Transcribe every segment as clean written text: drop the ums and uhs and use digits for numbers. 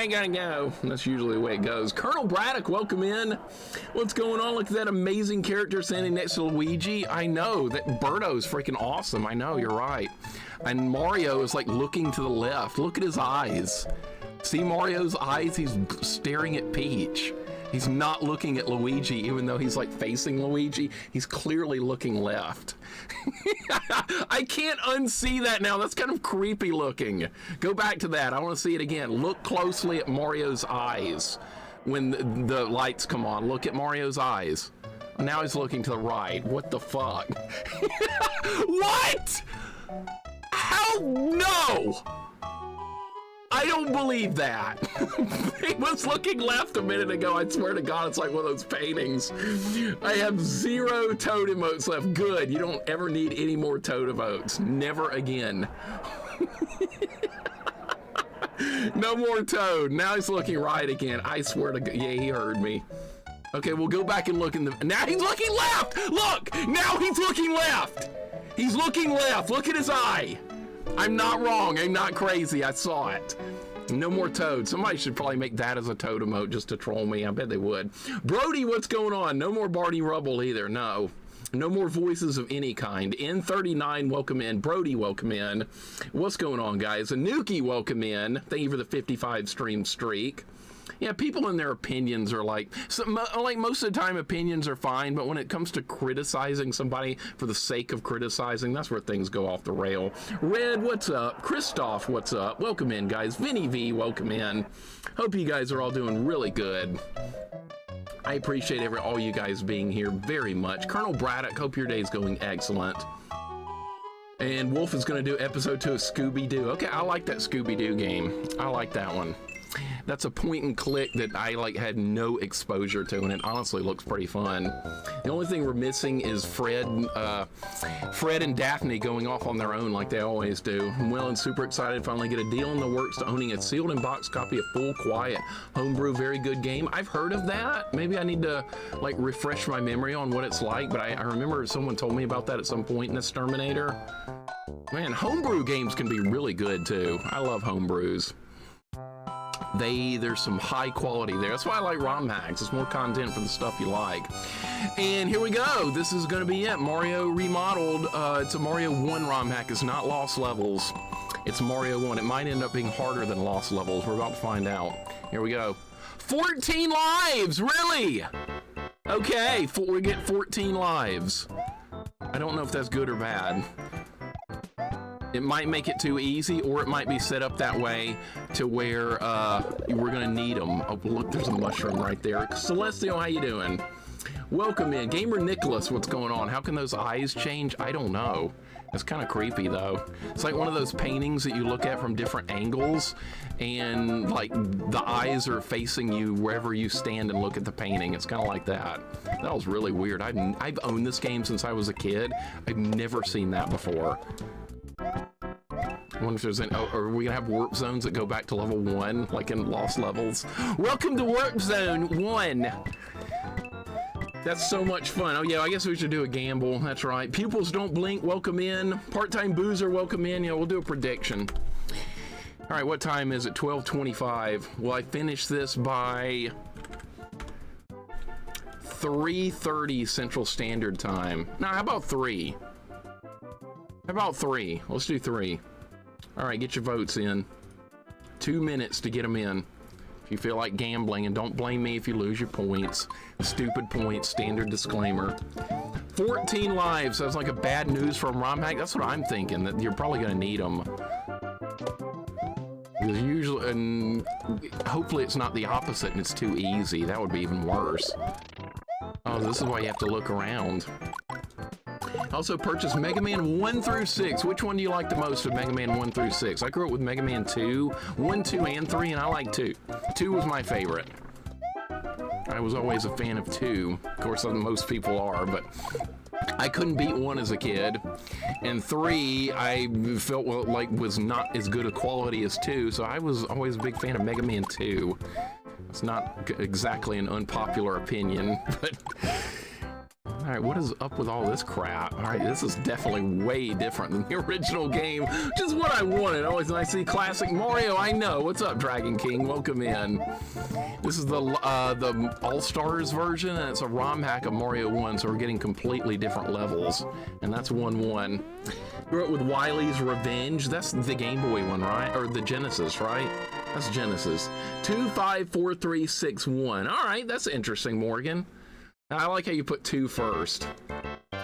I gotta go. That's usually the way it goes. Colonel Braddock, welcome in. What's going on? Look at that amazing character standing next to Luigi. I know, that Birdo's freaking awesome. I know, you're right. And Mario is like looking to the left. Look at his eyes. See Mario's eyes? He's staring at Peach. He's not looking at Luigi, even though he's like facing Luigi. He's clearly looking left. I can't unsee that now. That's kind of creepy looking. Go back to that. I want to see it again. Look closely at Mario's eyes when the lights come on. Look at Mario's eyes. Now he's looking to the right. What the fuck? What? How? No! I don't believe that. He was looking left a minute ago. I swear to God, it's like one of those paintings. I have 0 Toad emotes left. Good. You don't ever need any more Toad emotes. Never again. No more Toad. Now he's looking right again. I swear to God. Yeah, he heard me. Okay, we'll go back and look in the... Now he's looking left! Look! Now he's looking left! He's looking left. Look at his eye. I'm not wrong. I'm not crazy. I saw it. No more Toad. Somebody should probably make that as a Toad emote just to troll me. I bet they would. Brody, what's going on? No more Barney Rubble either. No. No more voices of any kind. N39, welcome in. Brody, welcome in. What's going on, guys? Anuki, welcome in. Thank you for the 55 stream streak. Yeah, people and their opinions are like most of the time opinions are fine, but when it comes to criticizing somebody for the sake of criticizing, that's where things go off the rail. Red, what's up? Christoph, what's up? Welcome in, guys. Vinny V, welcome in. Hope you guys are all doing really good. I appreciate all you guys being here very much. Colonel Braddock, hope your day's going excellent. And Wolf is going to do episode 2 of Scooby-Doo. Okay, I like that Scooby-Doo game. I like that one. That's a point and click that I had no exposure to, and it honestly looks pretty fun. The only thing we're missing is Fred and Daphne going off on their own like they always do. I'm well and super excited to finally get a deal in the works to owning a sealed in box copy of Full Quiet. Homebrew, very good game. I've heard of that. Maybe I need to refresh my memory on what it's like, but I remember someone told me about that at some point in this Terminator. Man, homebrew games can be really good too. I love homebrews. There's some high quality there. That's why I like ROM hacks. It's more content for the stuff you like. And here we go. This is going to be it. Mario Remodeled. It's a Mario 1 ROM hack. It's not Lost Levels. It's Mario 1. It might end up being harder than Lost Levels. We're about to find out. Here we go. 14 lives! Really? Okay, we get 14 lives. I don't know if that's good or bad. It might make it too easy, or it might be set up that way to where we're going to need them. Oh, look, there's a mushroom right there. Celestial, how you doing? Welcome in. Gamer Nicholas, what's going on? How can those eyes change? I don't know. It's kind of creepy, though. It's like one of those paintings that you look at from different angles, and the eyes are facing you wherever you stand and look at the painting. It's kind of like that. That was really weird. I've owned this game since I was a kid. I've never seen that before. I wonder if there's are we gonna have warp zones that go back to level 1, like in Lost Levels? Welcome to Warp Zone 1! That's so much fun. Oh yeah, I guess we should do a gamble. That's right. Pupils don't blink, welcome in. Part-time boozer, welcome in. Yeah, we'll do a prediction. Alright, what time is it? 12:25. Will I finish this by 3:30 Central Standard Time? Now, how about 3? How about 3? Let's do 3. Alright, get your votes in. 2 minutes to get them in. If you feel like gambling, and don't blame me if you lose your points. Stupid points, standard disclaimer. 14 lives sounds like a bad news from ROM hack. That's what I'm thinking, that you're probably going to need them. Usually, and hopefully it's not the opposite and it's too easy. That would be even worse. Oh, this is why you have to look around. Also purchased Mega Man 1 through 6. Which one do you like the most of Mega Man 1 through 6? I grew up with Mega Man 2, 1, 2, and 3, and I like 2. 2 was my favorite. I was always a fan of 2. Of course, most people are, but I couldn't beat 1 as a kid. And 3, I felt was not as good a quality as 2, so I was always a big fan of Mega Man 2. It's not exactly an unpopular opinion, but All right, what is up with all this crap? All right, this is definitely way different than the original game, which is what I wanted. Always nice to see classic Mario. I know. What's up, Dragon King? Welcome in. This is the All-Stars version, and it's a ROM hack of Mario 1, so we're getting completely different levels, and that's 1-1. Grew up with Wily's Revenge. That's the Game Boy one, right? Or the Genesis, right? That's Genesis. 2, 5, 4, 3, 6, 1. All right, that's interesting, Morgan. I like how you put 2 first.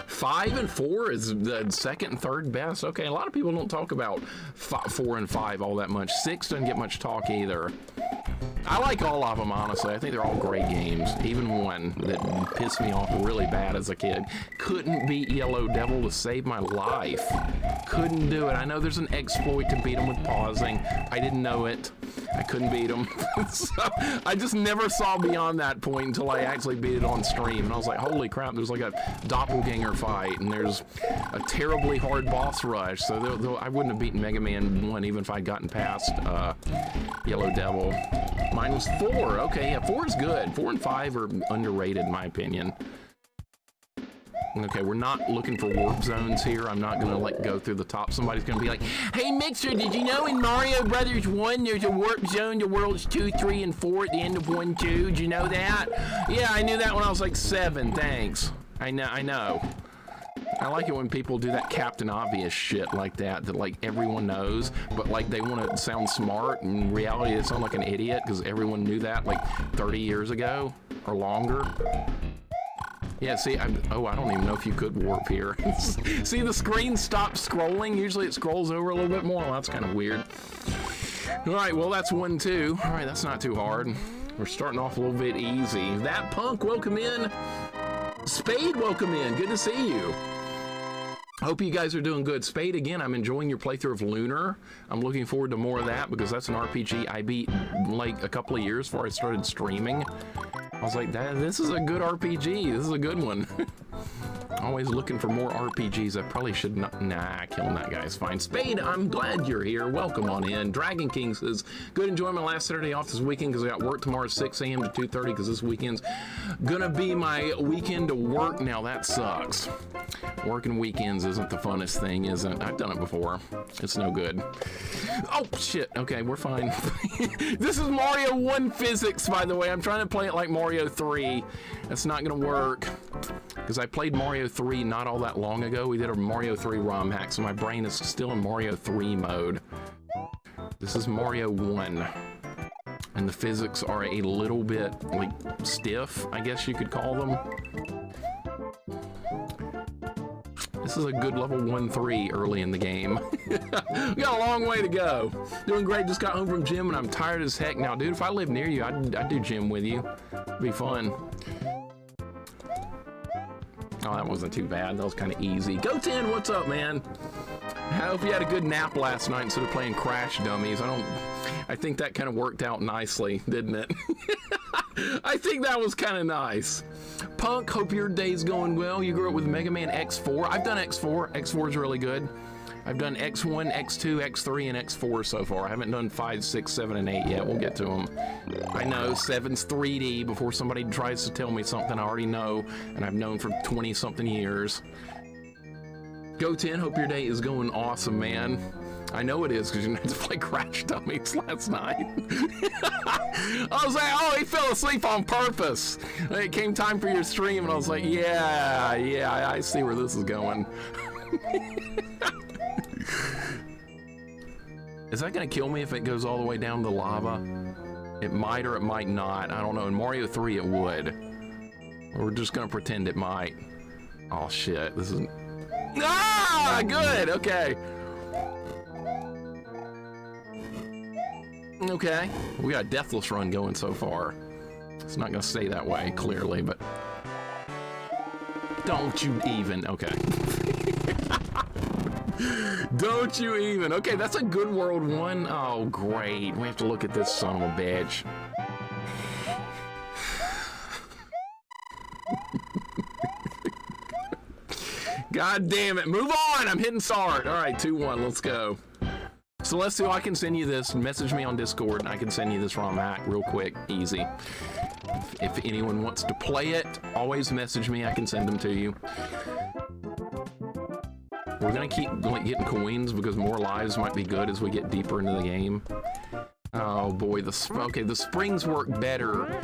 5 and 4 is the second and third best. Okay, a lot of people don't talk about 4 and 5 all that much. 6 doesn't get much talk either. I like all of them, honestly. I think they're all great games. Even one that pissed me off really bad as a kid. Couldn't beat Yellow Devil to save my life. Couldn't do it. I know there's an exploit to beat him with pausing. I didn't know it. I couldn't beat him. So I just never saw beyond that point until I actually beat it on stream. And I was like, holy crap, there's like a doppelganger fight. And there's a terribly hard boss rush. So I wouldn't have beaten Mega Man 1 even if I'd gotten past Yellow Devil. Mine was 4. Okay, yeah, 4 is good. 4 and 5 are underrated in my opinion. Okay, we're not looking for warp zones here. I'm not gonna like go through the top. Somebody's gonna be like, hey Mixer, did you know in Mario Brothers 1 there's a warp zone to worlds 2, 3, and 4 at the end of 1, 2? Did you know that? Yeah, I knew that when I was like 7, thanks. I know. I like it when people do that Captain Obvious shit like that like everyone knows, but like they want to sound smart, and in reality they sound like an idiot because everyone knew that like 30 years ago or longer. Yeah, see, I don't even know if you could warp here. See, the screen stopped scrolling. Usually it scrolls over a little bit more. Well, that's kind of weird. All right, well, that's 1, 2. All right, that's not too hard. We're starting off a little bit easy. That Punk, welcome in. Spade, welcome in. Good to see you. Hope you guys are doing good. Spade, again, I'm enjoying your playthrough of Lunar. I'm looking forward to more of that because that's an RPG I beat like a couple of years before I started streaming. I was like, this is a good RPG. This is a good one. Always looking for more RPGs. I probably should not. Nah, killing that guy's fine. Spade, I'm glad you're here. Welcome on in. Dragon King says, good enjoyment last Saturday off this weekend because I got work tomorrow 6 a.m. to 2:30 because this weekend's gonna be my weekend to work. Now that sucks. Working weekends isn't the funnest thing, isn't it? I've done it before. It's no good. Oh, shit. Okay, we're fine. This is Mario 1 physics, by the way. I'm trying to play it like Mario 3. That's not gonna work because I played Mario 3 not all that long ago. We did a Mario 3 ROM hack, so my brain is still in Mario 3 mode. This is Mario 1. And the physics are a little bit, like, stiff, I guess you could call them. This is a good level 1-3 early in the game. We got a long way to go. Doing great, just got home from gym and I'm tired as heck now. Dude, if I lived near you, I'd do gym with you. It'd be fun. Oh, that wasn't too bad. That was kind of easy. Go 10, what's up, man? I hope you had a good nap last night instead of playing Crash Dummies. I think that kind of worked out nicely, didn't it? I think that was kind of nice. Punk, hope your day's going well. You grew up with Mega Man X4. I've done X4. X4 is really good. I've done X1, X2, X3, and X4 so far. I haven't done 5, 6, 7, and 8 yet. We'll get to them. I know 7's 3D. Before somebody tries to tell me something I already know, and I've known for 20-something years. Go 10, hope your day is going awesome, man. I know it is because you had to play Crash Dummies last night. I was like, oh, he fell asleep on purpose. And it came time for your stream, and I was like, yeah, I see where this is going. Is that gonna kill me if it goes all the way down to the lava? It might or it might not. I don't know. In Mario 3, it would. We're just gonna pretend it might. Oh shit! This is. Ah, good. Okay. Okay. We got a deathless run going so far. It's not gonna stay that way, clearly, but. Don't you even. Okay. Don't you even. Okay, that's a good world 1. Oh, great. We have to look at this son of a bitch. God damn it. Move on. I'm hitting start. All right, 2-1. Let's go. Celestial, I can send you this. Message me on Discord, and I can send you this ROM hack real quick. Easy. If anyone wants to play it, always message me. I can send them to you. We're gonna keep getting coins because more lives might be good as we get deeper into the game. Oh boy, the springs work better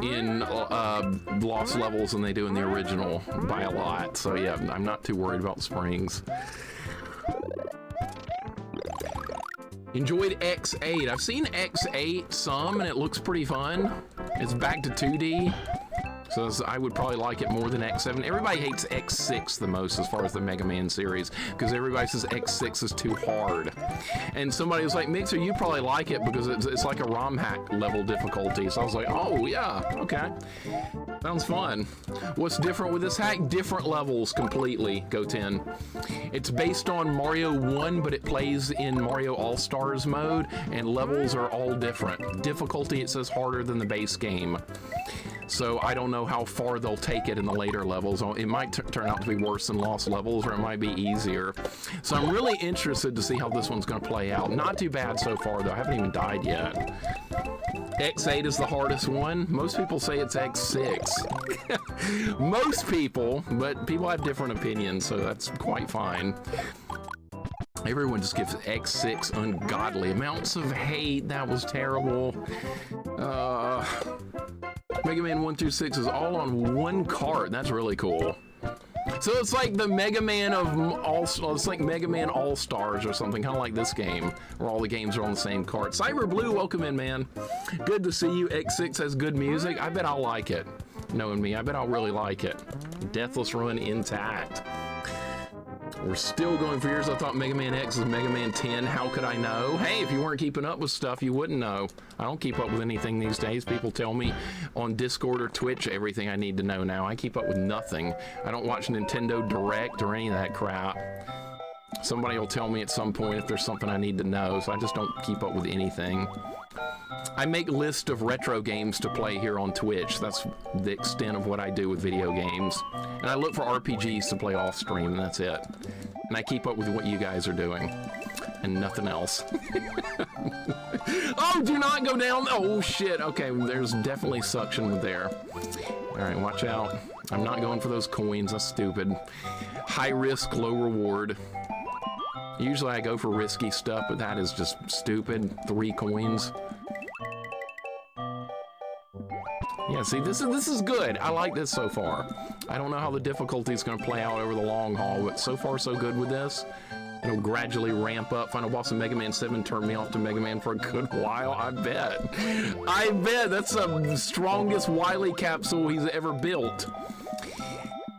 in lost levels than they do in the original by a lot. So yeah, I'm not too worried about the springs. Enjoyed X8. I've seen X8 some and it looks pretty fun. It's back to 2D. So I would probably like it more than X7. Everybody hates X6 the most as far as the Mega Man series because everybody says X6 is too hard. And somebody was like, Mixer, you probably like it because it's like a romhack level difficulty. So I was like, oh yeah, okay. Sounds fun. What's different with this hack? Different levels completely, Go10. It's based on Mario 1, but it plays in Mario All-Stars mode, and levels are all different. Difficulty, it says harder than the base game. So I don't know how far they'll take it in the later levels. It might turn out to be worse than Lost Levels, or it might be easier. So I'm really interested to see how this one's gonna play out. Not too bad so far though, I haven't even died yet. X8 is the hardest one. Most people say it's X6. Most people, but people have different opinions, so that's quite fine. Everyone just gives X6 ungodly amounts of hate. That was terrible. Mega Man 1 through 6 is all on one cart. That's really cool. So it's like the Mega Man of it's like Mega Man All-Stars or something, kind of like this game, where all the games are on the same cart. Cyber Blue, welcome in, man. Good to see you. X6 has good music. I bet I'll like it. Knowing me, I bet I'll really like it. Deathless Run intact. We're still going for years. I thought Mega Man X is Mega Man 10. How could I know? Hey, if you weren't keeping up with stuff, you wouldn't know. I don't keep up with anything these days. People tell me on Discord or Twitch everything I need to know now. I keep up with nothing. I don't watch Nintendo Direct or any of that crap. Somebody will tell me at some point if there's something I need to know, so I just don't keep up with anything. I make lists of retro games to play here on Twitch. That's the extent of what I do with video games. And I look for RPGs to play off stream, and that's it. And I keep up with what you guys are doing. And nothing else. Oh, do not go down. Oh, shit. Okay, there's definitely suction there. All right, watch out. I'm not going for those coins. That's stupid. High risk, low reward. Usually I go for risky stuff, but that is just stupid. 3 coins. Yeah, see, this is good. I like this so far. I don't know how the difficulty is going to play out over the long haul, but so far so good with this. It'll gradually ramp up. Final boss of Mega Man 7 turned me off to Mega Man for a good while, I bet. I bet that's the strongest Wily capsule he's ever built.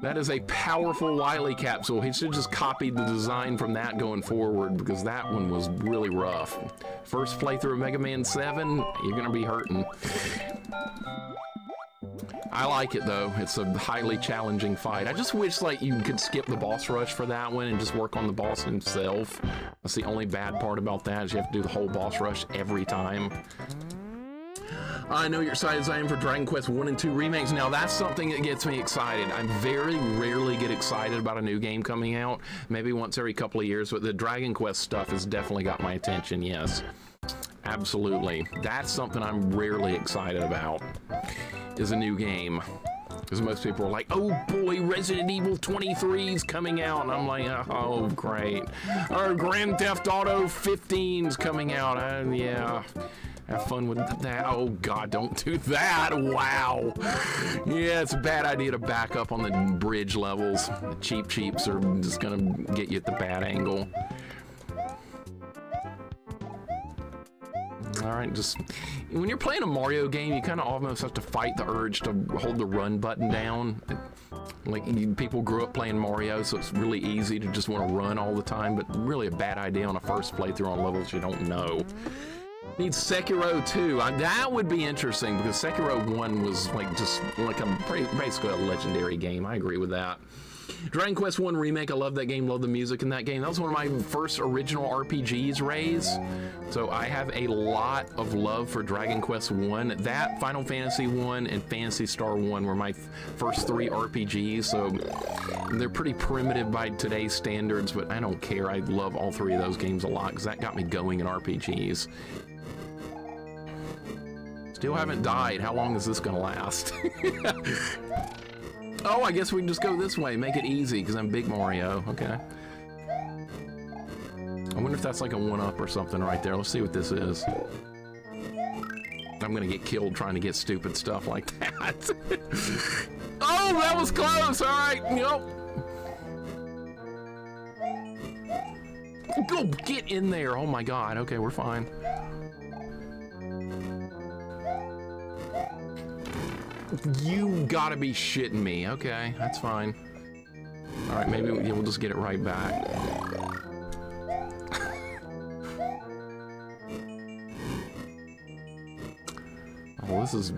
That is a powerful Wily capsule. He should just copy the design from that going forward because that one was really rough. First playthrough of Mega Man 7, you're gonna be hurting. I like it though. It's a highly challenging fight. I just wish like you could skip the boss rush for that one and just work on the boss himself. That's the only bad part about that is you have to do the whole boss rush every time. I know you're excited as I am for Dragon Quest 1 and 2 remakes. Now that's something that gets me excited. I very rarely get excited about a new game coming out. Maybe once every couple of years, but the Dragon Quest stuff has definitely got my attention, yes. Absolutely. That's something I'm rarely excited about, is a new game. Because most people are like, oh boy, Resident Evil 23 is coming out. And I'm like, oh, great. Or Grand Theft Auto 15's coming out. Yeah. Have fun with that. Oh God, don't do that. Wow. Yeah, it's a bad idea to back up on the bridge levels. The cheaps are just gonna get you at the bad angle. All right, just when you're playing a Mario game, you kind of almost have to fight the urge to hold the run button down. Like people grew up playing Mario, so it's really easy to just want to run all the time, but really a bad idea on a first playthrough on levels you don't know. Needs Sekiro 2. That would be interesting because Sekiro 1 was like just like basically a legendary game. I agree with that. Dragon Quest 1 Remake, I love that game, love the music in that game. That was one of my first original RPGs, Rays. So I have a lot of love for Dragon Quest 1. That, Final Fantasy 1, and Phantasy Star 1 were my first 3 RPGs, so they're pretty primitive by today's standards, but I don't care. I love all 3 of those games a lot because that got me going in RPGs. Still haven't died. How long is this gonna last? Oh, I guess we can just go this way. Make it easy, because I'm Big Mario. Okay. I wonder if that's like a 1-up or something right there. Let's see what this is. I'm gonna get killed trying to get stupid stuff like that. Oh, that was close. All right. Nope. Go get in there. Oh my God. Okay, we're fine. You gotta be shitting me. Okay, that's fine. All right, maybe we'll just get it right back. Oh, this is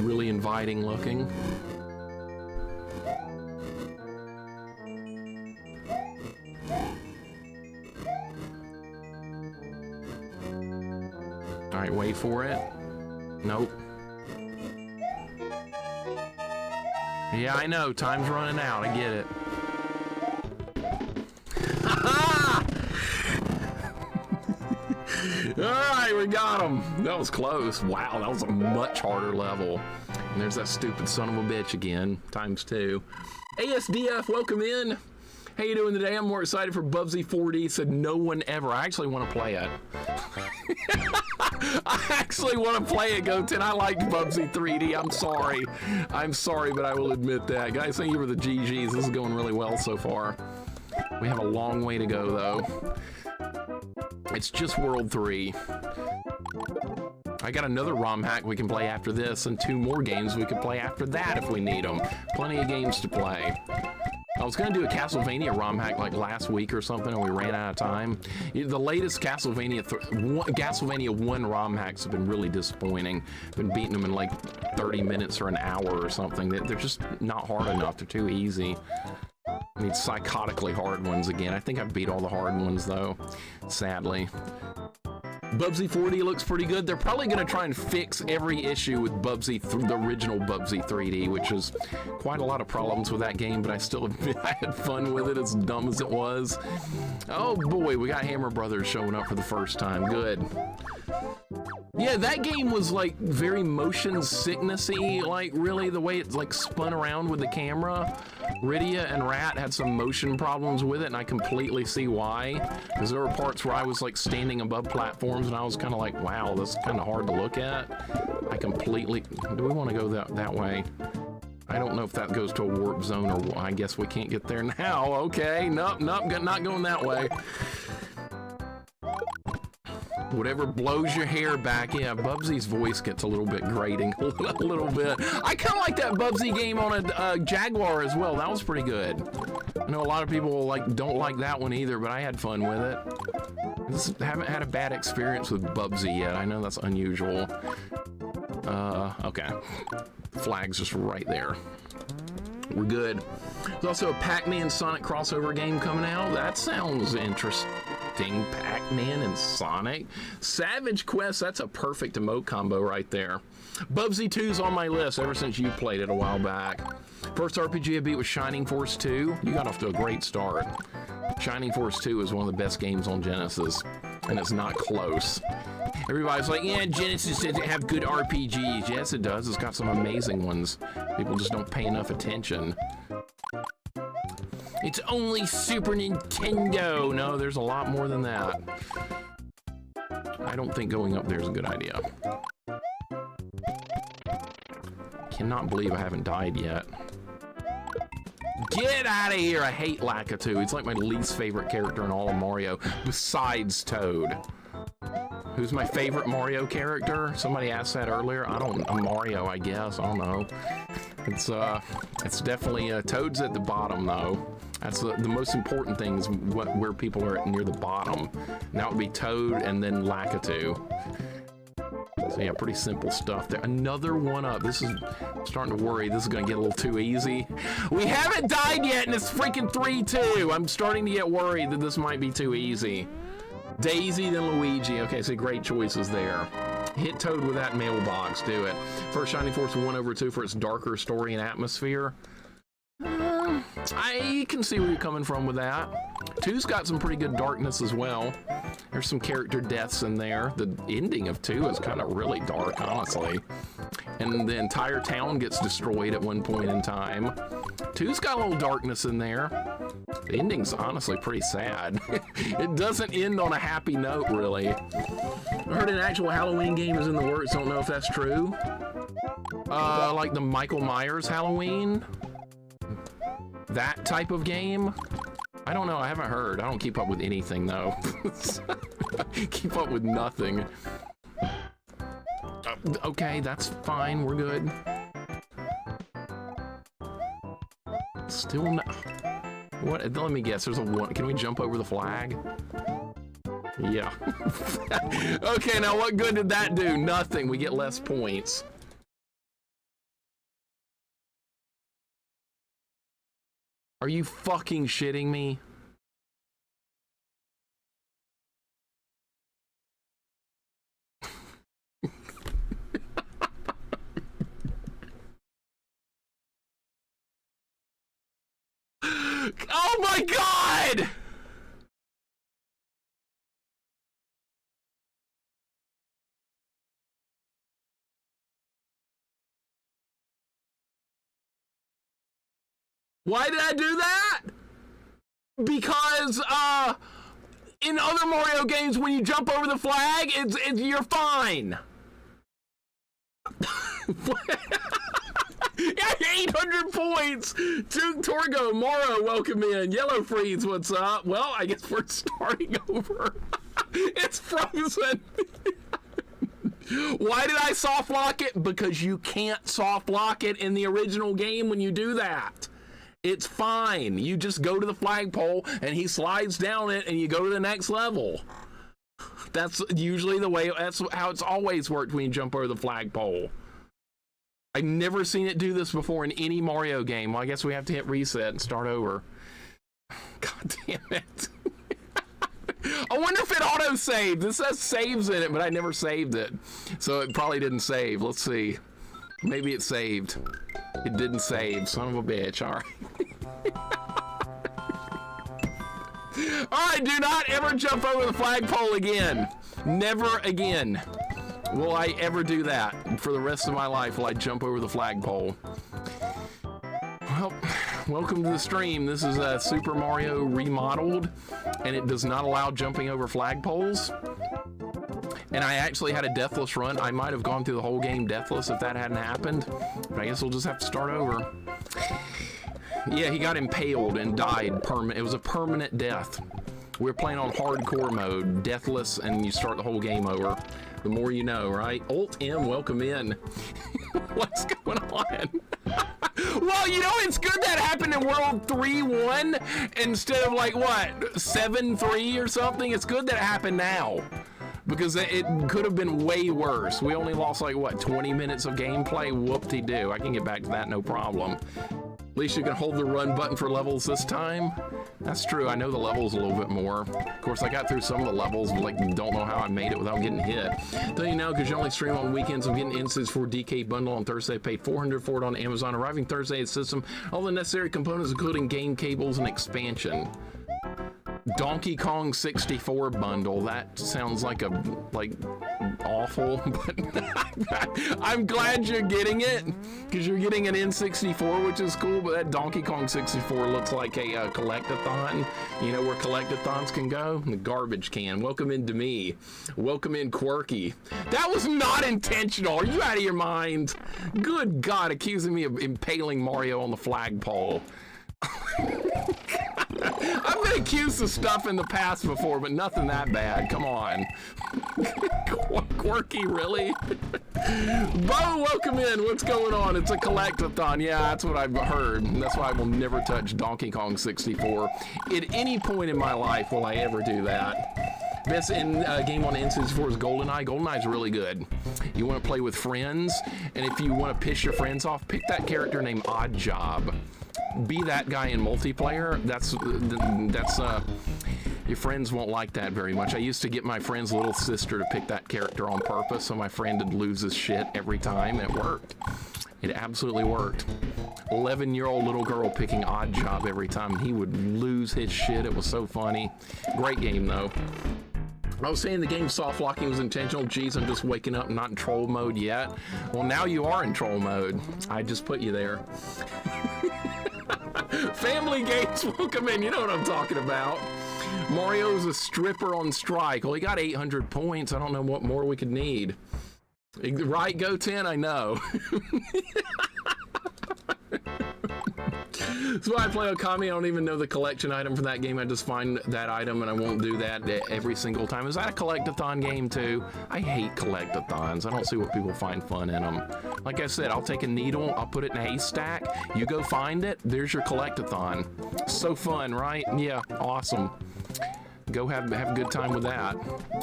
really inviting looking. All right, wait for it. Nope. Yeah, I know. Time's running out. I get it. All right, we got him. That was close. Wow, that was a much harder level. And there's that stupid son of a bitch again, ×2. ASDF, welcome in. How you doing today? I'm more excited for Bubsy 4D. Said no one ever. I actually want to play it. I actually want to play it, Goten. I liked Bubsy 3D. I'm sorry. I'm sorry, but I will admit that. Guys, thank you for the GGs. This is going really well so far. We have a long way to go, though. It's just World 3. I got another ROM hack we can play after this, and 2 more games we can play after that if we need them. Plenty of games to play. I was going to do a Castlevania ROM hack like last week or something, and we ran out of time. The latest Castlevania 1 ROM hacks have been really disappointing. Been beating them in like 30 minutes or an hour or something. They're just not hard enough. They're too easy. I need psychotically hard ones again. I think I've beat all the hard ones, though, sadly. Bubsy 4D looks pretty good. They're probably going to try and fix every issue with Bubsy, the original Bubsy 3D, which is quite a lot of problems with that game, but I had fun with it, as dumb as it was. Oh boy, we got Hammer Brothers showing up for the first time. Good. Yeah, that game was like very motion sicknessy, like really the way it's like spun around with the camera. Rydia and Rat had some motion problems with it, and I completely see why. Because there were parts where I was like standing above platforms, and I was kind of like, wow, this is kind of hard to look at. I completely... Do we want to go that way? I don't know if that goes to a warp zone, or I guess we can't get there now. Okay, nope, not going that way. Whatever blows your hair back. Yeah, Bubsy's voice gets a little bit grating. A little bit. I kind of like that Bubsy game on a Jaguar as well. That was pretty good. I know a lot of people don't like that one either, but I had fun with it. Haven't had a bad experience with Bubsy yet. I know that's unusual. Okay. Flag's just right there. We're good. There's also a Pac-Man Sonic crossover game coming out. That sounds interesting. Pac-Man and Sonic. Savage Quest, that's a perfect emote combo right there. Bubsy 2's on my list ever since you played it a while back. First RPG I beat was Shining Force 2. You got off to a great start. Shining Force 2 is one of the best games on Genesis, and it's not close. Everybody's like, yeah, Genesis doesn't have good RPGs. Yes, it does. It's got some amazing ones. People just don't pay enough attention. It's only Super Nintendo. No, there's a lot more than that. I don't think going up there is a good idea. Cannot believe I haven't died yet. Get out of here! I hate Lakitu. It's like my least favorite character in all of Mario, besides Toad. Who's my favorite Mario character? Somebody asked that earlier. Mario, I guess. I don't know. It's definitely Toad's at the bottom, though. That's the most important thing, is where people are near the bottom. And that would be Toad and then Lakitu. So yeah, pretty simple stuff there. Another 1-up. This is starting to worry. This is going to get a little too easy. We haven't died yet, and it's freaking 3-2. I'm starting to get worried that this might be too easy. Daisy, then Luigi. Okay, so great choices there. Hit Toad with that mailbox. Do it. First Shining Force 1/2 for its darker story and atmosphere. I can see where you're coming from with that. 2's got some pretty good darkness as well. There's some character deaths in there. The ending of 2 is kind of really dark, honestly. And the entire town gets destroyed at one point in time. 2's got a little darkness in there. The ending's honestly pretty sad. It doesn't end on a happy note, really. I heard an actual Halloween game is in the works. Don't know if that's true. Like the Michael Myers Halloween? That type of game? I don't know, I haven't heard. I don't keep up with anything, though. Keep up with nothing. Okay, that's fine, we're good. Still no. What? Let me guess, there's a one. Can we jump over the flag? Yeah. Okay, now what good did that do? Nothing, we get less points. Are you fucking shitting me? Oh my God! Why did I do that? Because in other Mario games, when you jump over the flag, you're fine. 800 points. Duke Torgo, Moro, welcome in. Yellow Freeze, what's up? Well, I guess we're starting over. It's frozen. Why did I soft lock it? Because you can't soft lock it in the original game when you do that. It's fine. You just go to the flagpole and he slides down it and you go to the next level. That's usually the way, that's how it's always worked when you jump over the flagpole. I've never seen it do this before in any Mario game. Well, I guess we have to hit reset and start over. God damn it. I wonder if it auto-saved. This says saves in it, but I never saved it. So it probably didn't save. Let's see. Maybe it saved. It didn't save. Son of a bitch. All right. All right, do not ever jump over the flagpole again. Never again will I ever do that. For the rest of my life will I jump over the flagpole. Well, welcome to the stream. This is Super Mario Remodeled, and it does not allow jumping over flagpoles. And I actually had a deathless run. I might have gone through the whole game deathless if that hadn't happened, but I guess we'll just have to start over. Yeah, he got impaled and died permanent. It was a permanent death. We were playing on hardcore mode, deathless, and you start the whole game over. The more you know, right? Alt M, welcome in. What's going on? Well, you know, it's good that happened in World 3-1 instead of like, what, 7-3 or something? It's good that it happened now, because it could have been way worse. We only lost like, what, 20 minutes of gameplay? Whoop-de-doo. I can get back to that, no problem. At least you can hold the run button for levels this time. That's true, I know the levels a little bit more. Of course, I got through some of the levels, but like, don't know how I made it without getting hit. Tell you now, because you only stream on weekends, I'm getting Instance for DK bundle on Thursday. I paid $400 for it on Amazon. Arriving Thursday at system. All the necessary components, including game cables and expansion. Donkey Kong 64 bundle. That sounds like awful, but I'm glad you're getting it, because you're getting an N64, which is cool, but that Donkey Kong 64 looks like a collectathon. You know where collectathons can go? The garbage can. Welcome into me. Welcome in, Quirky. That was not intentional. Are you out of your mind? Good God, accusing me of impaling Mario on the flagpole. I've been accused of stuff in the past before, but nothing that bad. Come on. Quirky, really? Bo, welcome in. What's going on? It's a collectathon. Yeah, that's what I've heard. That's why I will never touch Donkey Kong 64. At any point in my life will I ever do that. Best game on N64 is GoldenEye. GoldenEye is really good. You want to play with friends, and if you want to piss your friends off, pick that character named Oddjob. Be that guy in multiplayer. That's your friends won't like that very much. I used to get my friend's little sister to pick that character on purpose, so my friend would lose his shit every time. It worked. It absolutely worked. 11-year-old little girl picking Oddjob every time. He would lose his shit. It was so funny. Great game, though. I was saying the game soft locking was intentional. Geez, I'm just waking up, not in troll mode yet. Well, now you are in troll mode. I just put you there. Family games will come in. You know what I'm talking about. Mario's a stripper on strike. Well, he got 800 points. I don't know what more we could need. Right, Go 10? I know. That's why I play Okami. I don't even know the collection item for that game. I just find that item and I won't do that every single time. Is that a collectathon game too? I hate collectathons. I don't see what people find fun in them. Like I said, I'll take a needle, I'll put it in a haystack, you go find it, there's your collectathon. So fun, right? Yeah, awesome. Go have a good time with that.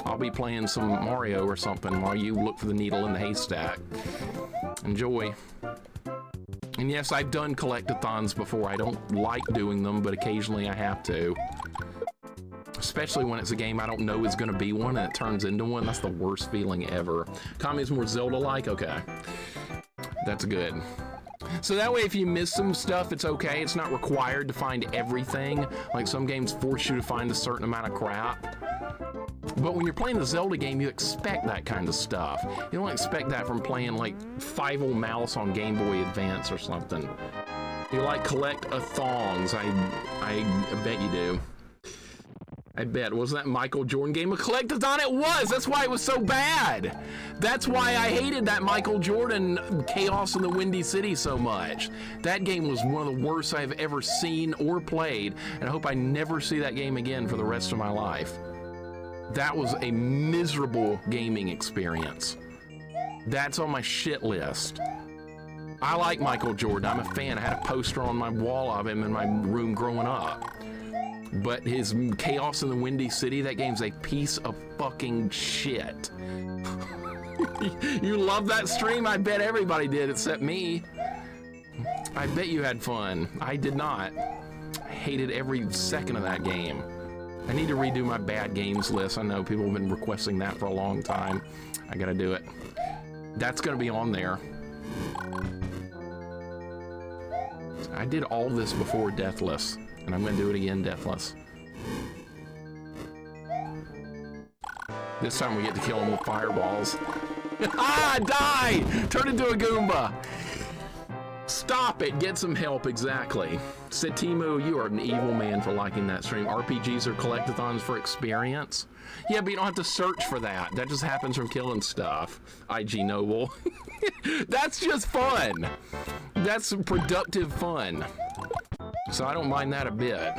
I'll be playing some Mario or something while you look for the needle in the haystack. Enjoy. And yes, I've done collectathons before. I don't like doing them, but occasionally I have to. Especially when it's a game I don't know is going to be one and it turns into one. That's the worst feeling ever. Kami's more Zelda-like? Okay. That's good. So that way, if you miss some stuff, it's okay. It's not required to find everything. Like some games force you to find a certain amount of crap. But when you're playing the Zelda game, you expect that kind of stuff. You don't expect that from playing like Five-O Mouse on Game Boy Advance or something. You like collect-a-thongs. I bet you do. I bet. Wasn't that Michael Jordan game a collectathon? It was! That's why it was so bad! That's why I hated that Michael Jordan Chaos in the Windy City so much. That game was one of the worst I've ever seen or played, and I hope I never see that game again for the rest of my life. That was a miserable gaming experience. That's on my shit list. I like Michael Jordan. I'm a fan. I had a poster on my wall of him in my room growing up. But his Chaos in the Windy City, that game's a piece of fucking shit. You love that stream? I bet everybody did except me. I bet you had fun. I did not. I hated every second of that game. I need to redo my bad games list. I know people have been requesting that for a long time. I gotta do it. That's gonna be on there. I did all this before Deathless, and I'm gonna do it again Deathless. This time we get to kill him with fireballs. Ah, die! Turn into a Goomba! Stop it! Get some help, exactly. Setimu, you are an evil man for liking that stream. RPGs are collectathons for experience. Yeah, but you don't have to search for that. That just happens from killing stuff. IG Noble. That's just fun. That's productive fun. So I don't mind that a bit.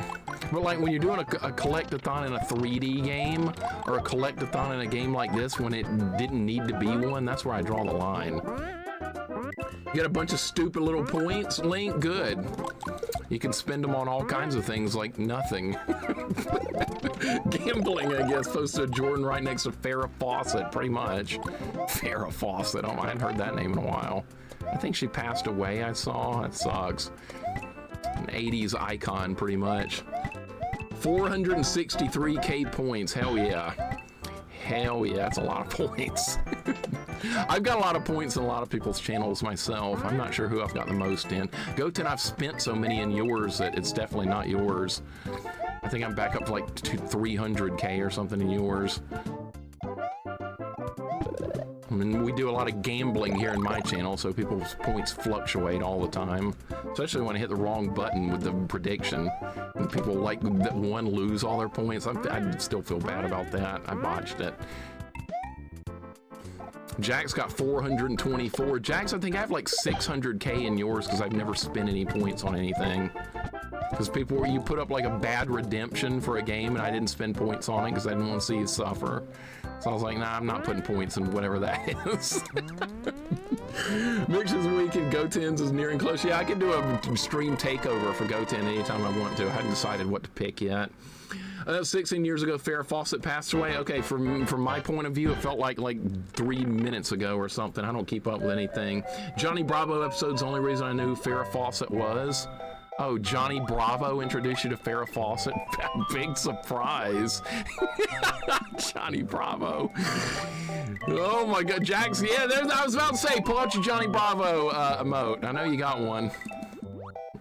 But like when you're doing a collectathon in a 3D game, or a collectathon in a game like this when it didn't need to be one, that's where I draw the line. You got a bunch of stupid little points, Link? Good. You can spend them on all kinds of things like nothing. Gambling, I guess, posted a Jordan right next to Farrah Fawcett, pretty much. Farrah Fawcett, oh, I hadn't heard that name in a while. I think she passed away, I saw. That sucks. An 80s icon, pretty much. 463k points, hell yeah. Hell yeah, that's a lot of points. I've got a lot of points in a lot of people's channels myself. I'm not sure who I've got the most in. Goten, I've spent so many in yours that it's definitely not yours. I think I'm back up to like 300k or something in yours. I mean, we do a lot of gambling here in my channel, so people's points fluctuate all the time. Especially when I hit the wrong button with the prediction. And people like that one lose all their points. I still feel bad about that. I botched it. Jack's got 424. Jack's, I think I have like 600k in yours because I've never spent any points on anything. Because people, you put up like a bad redemption for a game and I didn't spend points on it because I didn't want to see you suffer. So I was like, nah, I'm not putting points in whatever that is. Mixes Week and Goten's is nearing close. Yeah, I could do a stream takeover for Goten anytime I want to. I hadn't decided what to pick yet. 16 years ago, Farrah Fawcett passed away. Okay, from my point of view, it felt like 3 minutes ago or something. I don't keep up with anything. Johnny Bravo episode's the only reason I knew who Farrah Fawcett was. Oh, Johnny Bravo introduced you to Farrah Fawcett? Big surprise. Johnny Bravo. Oh my God, Jax. Yeah, I was about to say, pull out your Johnny Bravo emote. I know you got one.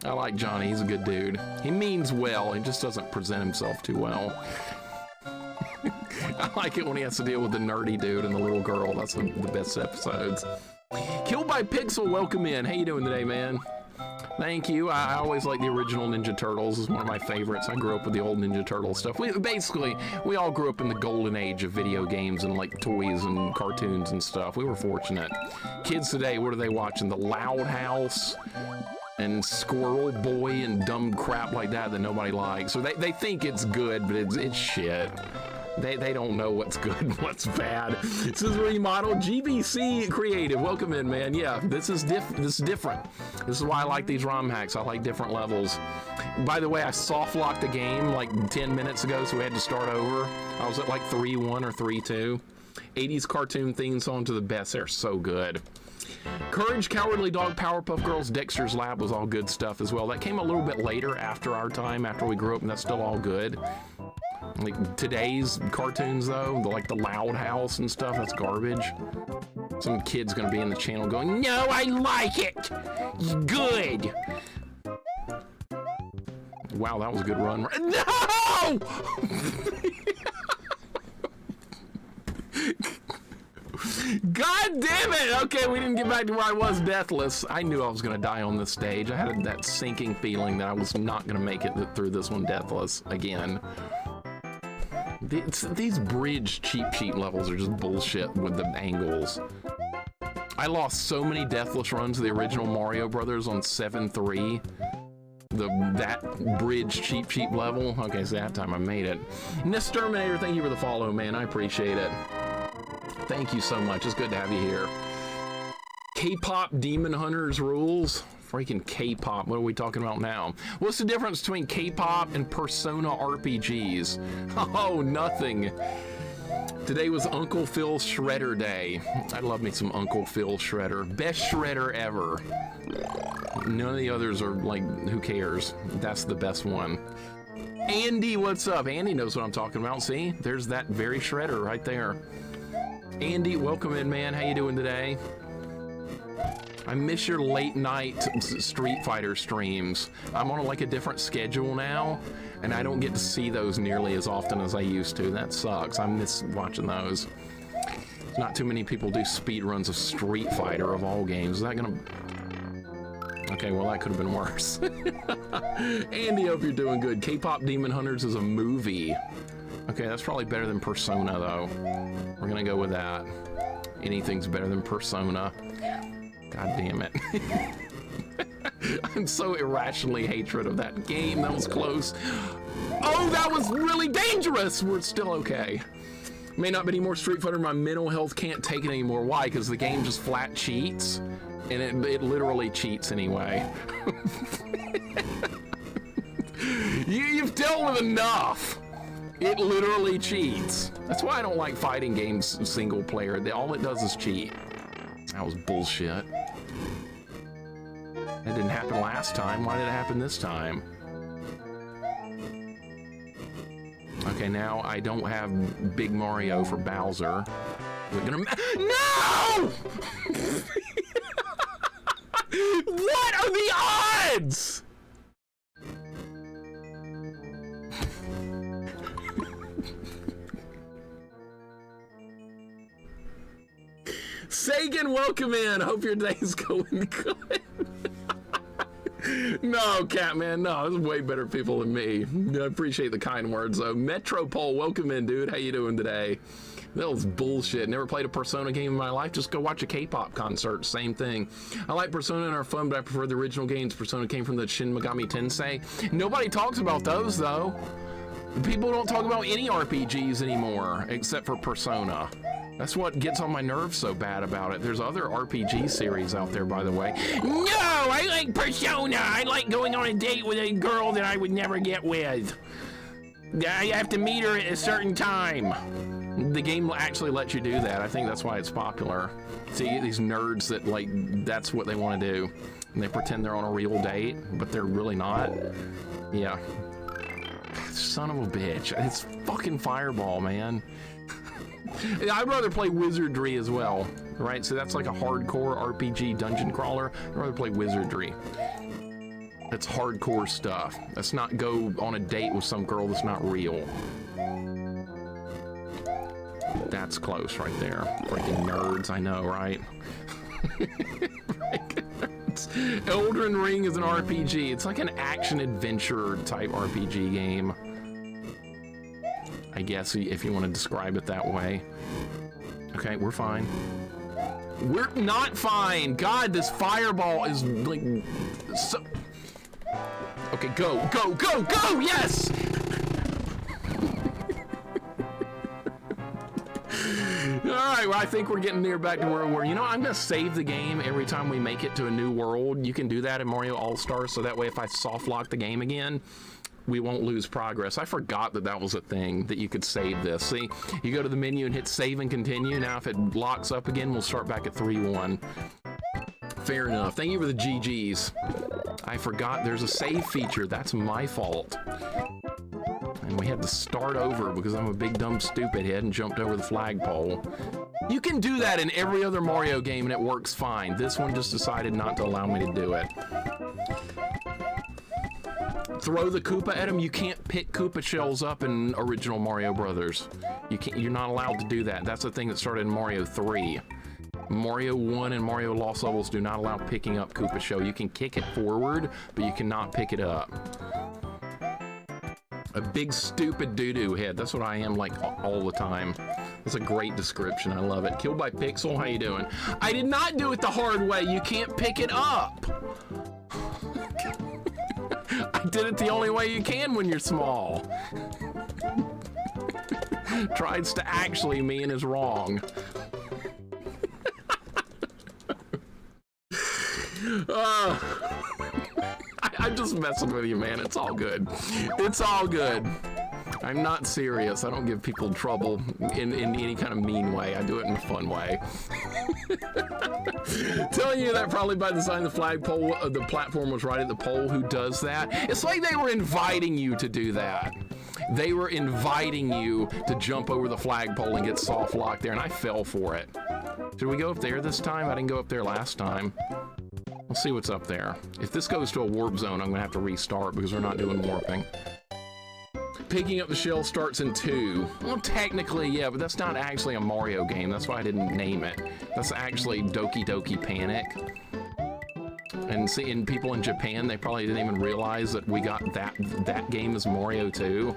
I like Johnny, he's a good dude. He means well, he just doesn't present himself too well. I like it when he has to deal with the nerdy dude and the little girl. That's the best episodes. Killed by Pixel, welcome in. How you doing today, man? Thank you. I always like the original Ninja Turtles. It's one of my favorites. I grew up with the old Ninja Turtle stuff. We all grew up in the golden age of video games and like toys and cartoons and stuff. We were fortunate. Kids today, what are they watching? The Loud House and Squirrel Boy and dumb crap like that nobody likes. So they think it's good, but it's shit. They don't know what's good and what's bad. This is Remodel GBC Creative. Welcome in, man. Yeah, this is different. This is why I like these ROM hacks. I like different levels. By the way, I soft locked the game like 10 minutes ago, so we had to start over. I was at like 3-1 or 3-2. 80s cartoon theme song to the best. They're so good. Courage, Cowardly Dog, Powerpuff Girls, Dexter's Lab was all good stuff as well. That came a little bit later after our time, after we grew up, and that's still all good. Like today's cartoons though, like the Loud House and stuff, that's garbage. Some kid's gonna be in the channel going, no, I like it, it's good. Wow, that was a good run. No! God damn it! Okay, we didn't get back to where I was deathless. I knew I was gonna die on this stage. I had that sinking feeling that I was not gonna make it through this one deathless again. These bridge cheap sheet levels are just bullshit with the angles. I lost so many deathless runs of the original Mario Brothers on 7-3. That bridge cheap sheet level. Okay, so that time I made it. Nest Terminator, thank you for the follow, man. I appreciate it. Thank you so much. It's good to have you here. K-pop Demon Hunters rules. Freaking K-pop. What are we talking about now? What's the difference between K-pop and Persona RPGs? Oh, nothing. Today was Uncle Phil Shredder Day. I love me some Uncle Phil Shredder. Best shredder ever. None of the others are like, who cares? That's the best one. Andy, what's up? Andy knows what I'm talking about. See? There's that very shredder right there. Andy, welcome in, man. How you doing today? I miss your late night Street Fighter streams. I'm on like a different schedule now, and I don't get to see those nearly as often as I used to. That sucks. I miss watching those. Not too many people do speed runs of Street Fighter of all games. Is that gonna... Okay, well that could have been worse. Andy, hope you're doing good. K-pop Demon Hunters is a movie. Okay, that's probably better than Persona though. We're gonna go with that. Anything's better than Persona. God damn it. I'm so irrationally hatred of that game. That was close. Oh, that was really dangerous. We're still okay. May not be any more Street Fighter. My mental health can't take it anymore. Why? Because the game just flat cheats. And it literally cheats anyway. You've dealt with enough. It literally cheats. That's why I don't like fighting games single player. All it does is cheat. That was bullshit. That didn't happen last time. Why did it happen this time? Okay, now I don't have Big Mario for Bowser. We're gonna no! What are the odds? Sagan, welcome in. Hope your day's going good. No, Catman, no, there's way better people than me. I appreciate the kind words, though. Metropole, welcome in, dude. How you doing today? That was bullshit. Never played a Persona game in my life. Just go watch a K-pop concert. Same thing. I like Persona and are fun, but I prefer the original games. Persona came from the Shin Megami Tensei. Nobody talks about those, though. People don't talk about any RPGs anymore, except for Persona. That's what gets on my nerves so bad about it. There's other RPG series out there, by the way. No, I like Persona. I like going on a date with a girl that I would never get with. I have to meet her at a certain time. The game actually lets you do that. I think that's why it's popular. So you get these nerds that, like, that's what they want to do. And they pretend they're on a real date, but they're really not. Yeah. Son of a bitch. It's fucking Fireball, man. I'd rather play Wizardry as well, right? So that's like a hardcore RPG dungeon crawler. I'd rather play Wizardry. That's hardcore stuff. Let's not go on a date with some girl that's not real. That's close right there. Freaking nerds, I know, right? Elden Ring is an RPG. It's like an action-adventure type RPG game. I guess, if you want to describe it that way. Okay, we're fine. We're not fine. God, this fireball is like so... Okay, go, go, go, go! Yes! Alright, well, I think we're getting near back to where we were. You know, I'm gonna save the game every time we make it to a new world. You can do that in Mario All-Stars, so that way if I soft lock the game again, we won't lose progress. I forgot that that was a thing, that you could save this. See, you go to the menu and hit save and continue. Now if it locks up again, we'll start back at 3-1. Fair enough. Thank you for the GGs. I forgot there's a save feature. That's my fault. And we had to start over because I'm a big dumb stupid head and jumped over the flagpole. You can do that in every other Mario game and it works fine. This one just decided not to allow me to do it. Throw the Koopa at him. You can't pick Koopa shells up in original Mario Brothers. You can't. You're not allowed to do that. That's the thing that started in Mario 3. Mario 1 and Mario Lost Levels do not allow picking up Koopa shell. You can kick it forward, but you cannot pick it up. A big stupid doo-doo head. That's what I am like all the time. That's a great description. I love it. Killed by Pixel. How you doing? I did not do it the hard way. You can't pick it up. I did it the only way you can when you're small. Tries to actually mean is wrong. I'm just messing with you, man. It's all good. It's all good. I'm not serious. I don't give people trouble in any kind of mean way. I do it in a fun way. Telling you that probably by design the flagpole, the platform was right at the pole. Who does that? It's like they were inviting you to do that. They were inviting you to jump over the flagpole and get soft locked there, and I fell for it. Should we go up there this time? I didn't go up there last time. We'll see what's up there. If this goes to a warp zone, I'm gonna have to restart because we're not doing warping. Picking up the shell starts in 2. Well, technically, yeah, but that's not actually a Mario game. That's why I didn't name it. That's actually Doki Doki Panic. And see, in people in Japan, they probably didn't even realize that we got that game as Mario 2.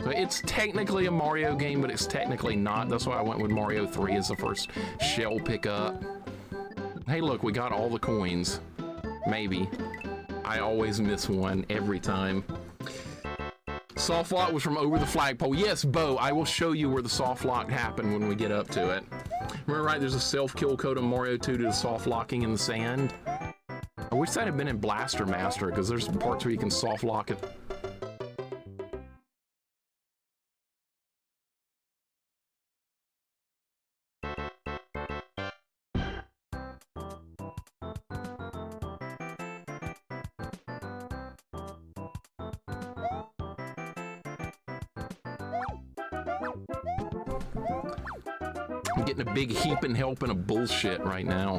So it's technically a Mario game, but it's technically not. That's why I went with Mario 3 as the first shell pickup. Hey, look, we got all the coins. Maybe. I always miss one every time. Soft lock was from over the flagpole. Yes, Bo, I will show you where the soft lock happened when we get up to it. Remember, right, there's a self-kill code on Mario 2 to the soft locking in the sand. I wish that had been in Blaster Master, because there's parts where you can soft lock it. I'm getting a big heaping helping of bullshit right now.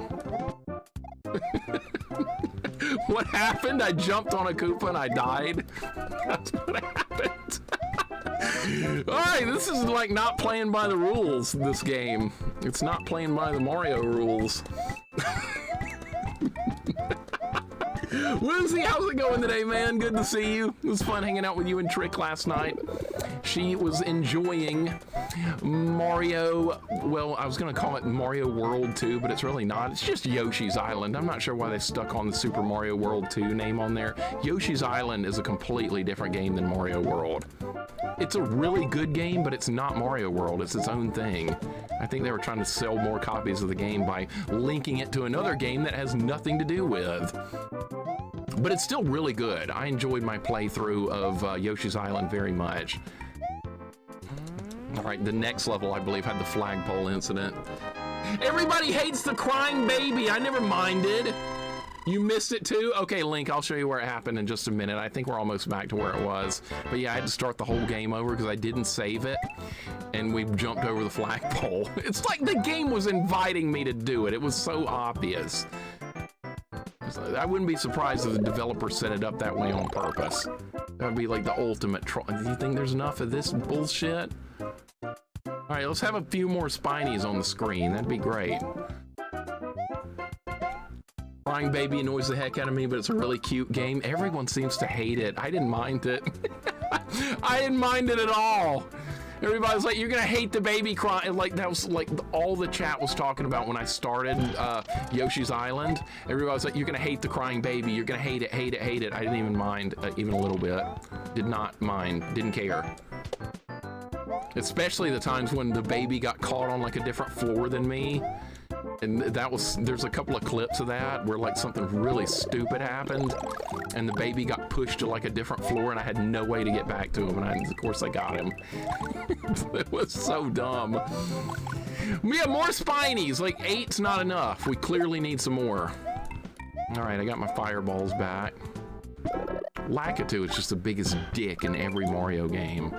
What happened? I jumped on a Koopa and I died? That's what happened. Alright, this is like not playing by the rules, this game. It's not playing by the Mario rules. Woozy, how's it going today, man? Good to see you. It was fun hanging out with you and Trick last night. She was enjoying Mario, well, I was gonna call it Mario World 2, but it's really not. It's just Yoshi's Island. I'm not sure why they stuck on the Super Mario World 2 name on there. Yoshi's Island is a completely different game than Mario World. It's a really good game, but it's not Mario World. It's its own thing. I think they were trying to sell more copies of the game by linking it to another game that has nothing to do with. But it's still really good. I enjoyed my playthrough of Yoshi's Island very much. All right, the next level, I believe, had the flagpole incident. Everybody hates the crying baby. I never minded. You missed it too? Okay, Link, I'll show you where it happened in just a minute. I think we're almost back to where it was. But yeah, I had to start the whole game over because I didn't save it. And we jumped over the flagpole. It's like the game was inviting me to do it. It was so obvious. I wouldn't be surprised if the developer set it up that way on purpose. That would be like the ultimate troll. Do you think there's enough of this bullshit? All right, let's have a few more Spinies on the screen. That'd be great. Crying Baby annoys the heck out of me, but it's a really cute game. Everyone seems to hate it. I didn't mind it. I didn't mind it at all. Everybody's like, you're gonna hate the baby crying. Like, that was like all the chat was talking about when I started Yoshi's Island. Everybody's like, you're gonna hate the crying baby. You're gonna hate it, hate it, hate it. I didn't even mind, even a little bit. Did not mind, didn't care. Especially the times when the baby got caught on like a different floor than me. And that was, there's a couple of clips of that where like something really stupid happened and the baby got pushed to like a different floor and I had no way to get back to him, and of course I got him. It was so dumb. We have more Spinies, like 8's not enough. We clearly need some more. All right, I got my fireballs back. Lakitu is just the biggest dick in every Mario game.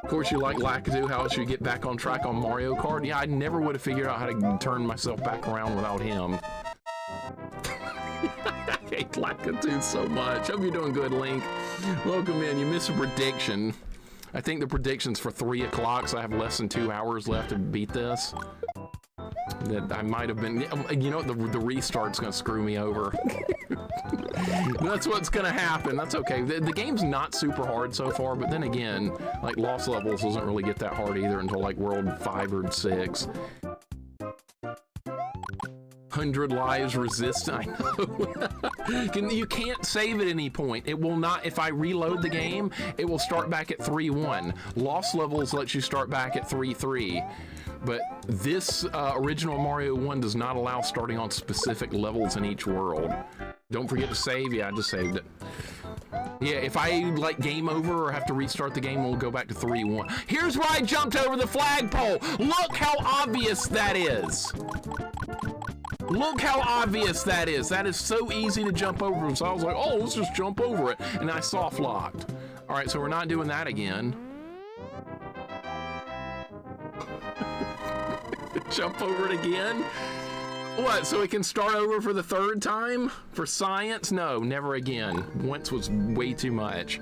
Of course you like Lakitu, how else you get back on track on Mario Kart? Yeah, I never would have figured out how to turn myself back around without him. I hate Lakitu so much. Hope you're doing good, Link. Welcome in. You missed a prediction. I think the prediction's for 3 o'clock, so I have less than 2 hours left to beat this. That I might have been, you know, the restart's gonna screw me over. That's what's gonna happen. That's okay. The game's not super hard so far, but then again, like Lost Levels doesn't really get that hard either until like World 5 or 6. 100 lives resist. I know. You can't save at any point. It will not. If I reload the game, it will start back at 3-1. Lost Levels lets you start back at 3-3. But this original Mario 1 does not allow starting on specific levels in each world. Don't forget to save. Yeah, I just saved it. Yeah, if I like game over or have to restart the game, we'll go back to 3-1. Here's where I jumped over the flagpole. Look how obvious that is. Look how obvious that is. That is so easy to jump over. So I was like, oh, let's just jump over it. And I soft locked. All right, so we're not doing that again. Jump over it again? What, so we can start over for the 3rd time? For science? No, never again. Once was way too much.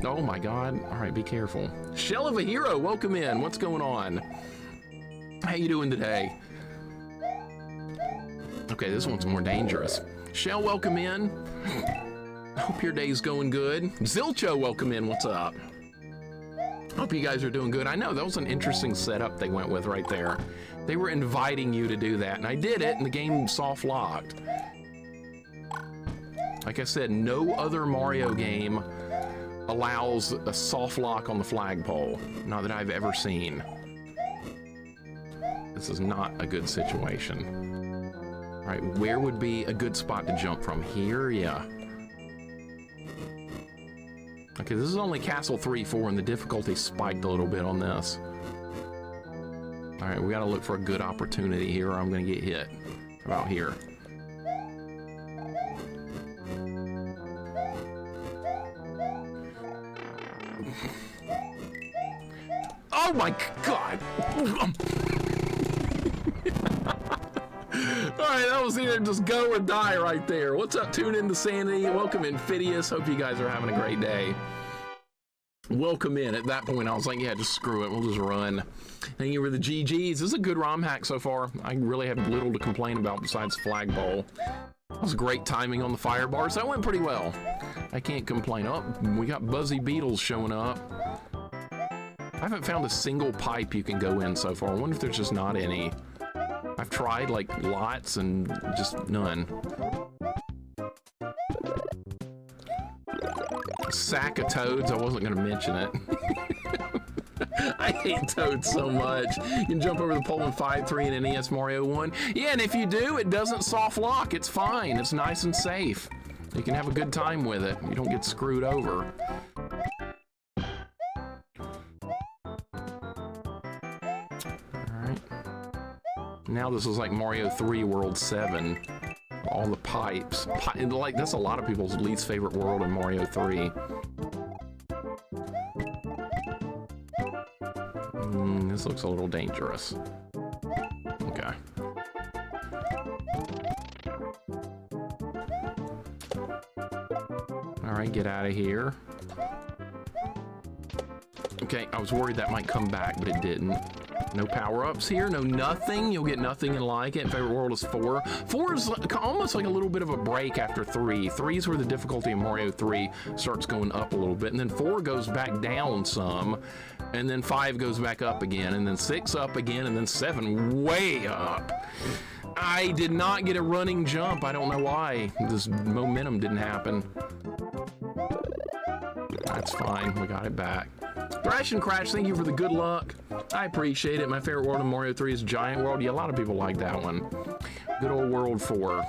Oh my God. All right, be careful. Shell of a Hero, welcome in. What's going on? How you doing today? Okay, this one's more dangerous. Shell, welcome in. Hope your day's going good. Zilcho, welcome in. What's up? Hope you guys are doing good. I know, that was an interesting setup they went with right there. They were inviting you to do that, and I did it, and the game soft locked. Like I said, no other Mario game allows a soft lock on the flagpole. Not that I've ever seen. This is not a good situation. All right, where would be a good spot to jump from? Here, yeah. Okay, this is only Castle 3-4, and the difficulty spiked a little bit on this. All right, we gotta look for a good opportunity here, or I'm gonna get hit. How about here? Oh my God! Alright, that was either just go or die right there. What's up, Tune In to Sanity? Welcome in, Phidias. Hope you guys are having a great day. Welcome in. At that point, I was like, yeah, just screw it. We'll just run. Thank you for the GGs. This is a good ROM hack so far. I really have little to complain about besides flagpole. That was great timing on the fire bars. That went pretty well. I can't complain. Oh, we got Buzzy Beetles showing up. I haven't found a single pipe you can go in so far. I wonder if there's just not any. I've tried like lots and just none. Sack of toads, I wasn't gonna mention it. I hate toads so much. You can jump over the pole in 5-3 in NES Mario 1. Yeah, and if you do, it doesn't soft lock. It's fine, it's nice and safe. You can have a good time with it. You don't get screwed over. Now this is like Mario 3 World 7. All the pipes. Like, that's a lot of people's least favorite world in Mario 3. This looks a little dangerous. Okay. Alright, get out of here. Okay, I was worried that might come back, but it didn't. No power-ups here, no nothing. You'll get nothing and like it. Favorite world is 4. 4 is almost like a little bit of a break after 3. 3 is where the difficulty in Mario 3 starts going up a little bit, and then 4 goes back down some, and then 5 goes back up again, and then 6 up again, and then 7 way up. I did not get a running jump. I don't know why. This momentum didn't happen. That's fine. We got it back. Thrash and Crash, thank you for the good luck. I appreciate it. My favorite world in Mario 3 is Giant World. Yeah, a lot of people like that one. Good old World 4.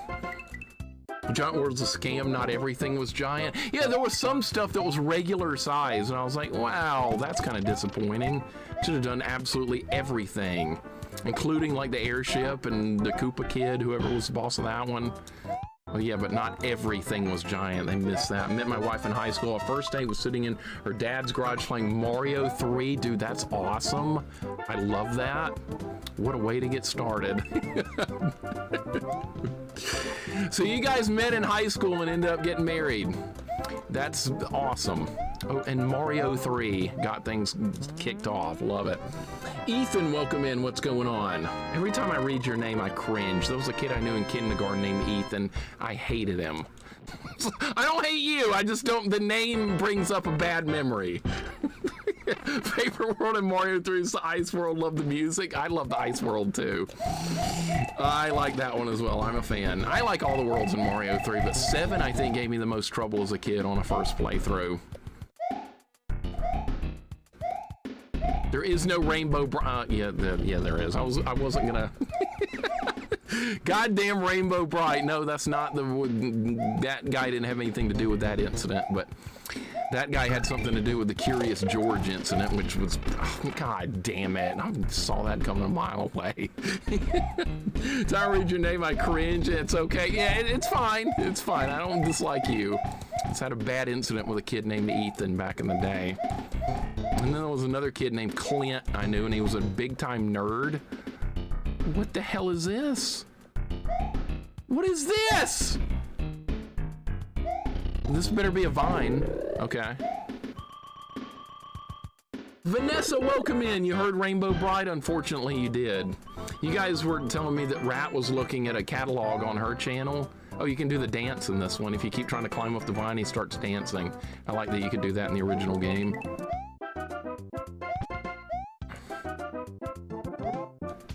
Giant World's a scam. Not everything was giant. Yeah, there was some stuff that was regular size, and I was like, wow, that's kind of disappointing. Should have done absolutely everything, including like the airship and the Koopa Kid, whoever was the boss of that one. Oh yeah, but not everything was giant. They missed that. I met my wife in high school. Our first day was sitting in her dad's garage playing Mario 3. Dude, that's awesome. I love that. What a way to get started. So you guys met in high school and ended up getting married. That's awesome. Oh, and Mario 3 got things kicked off. Love it. Ethan, welcome in. What's going on? Every time I read your name, I cringe. There was a kid I knew in kindergarten named Ethan. I hated him. I don't hate you. I just don't. The name brings up a bad memory. Favorite world in Mario 3 is the Ice World. Love the music. I love the Ice World too. I like that one as well. I'm a fan. I like all the worlds in Mario 3, but 7 I think gave me the most trouble as a kid on a first playthrough. There is no Rainbow yeah, there is. I wasn't gonna. Goddamn Rainbow Bright. No, that's not the. That guy didn't have anything to do with that incident, but that guy had something to do with the Curious George incident, which was. Oh, God damn it! I saw that coming a mile away. So I read your name, I cringe. It's okay. Yeah, it's fine. It's fine. I don't dislike you. I just had a bad incident with a kid named Ethan back in the day. And then there was another kid named Clint I knew, and he was a big-time nerd. What the hell is this? What is this? This better be a vine. Okay. Vanessa, welcome in. You heard Rainbow Bright? Unfortunately, you did. You guys were telling me that Rat was looking at a catalog on her channel. Oh, you can do the dance in this one. If you keep trying to climb up the vine, he starts dancing. I like that you could do that in the original game.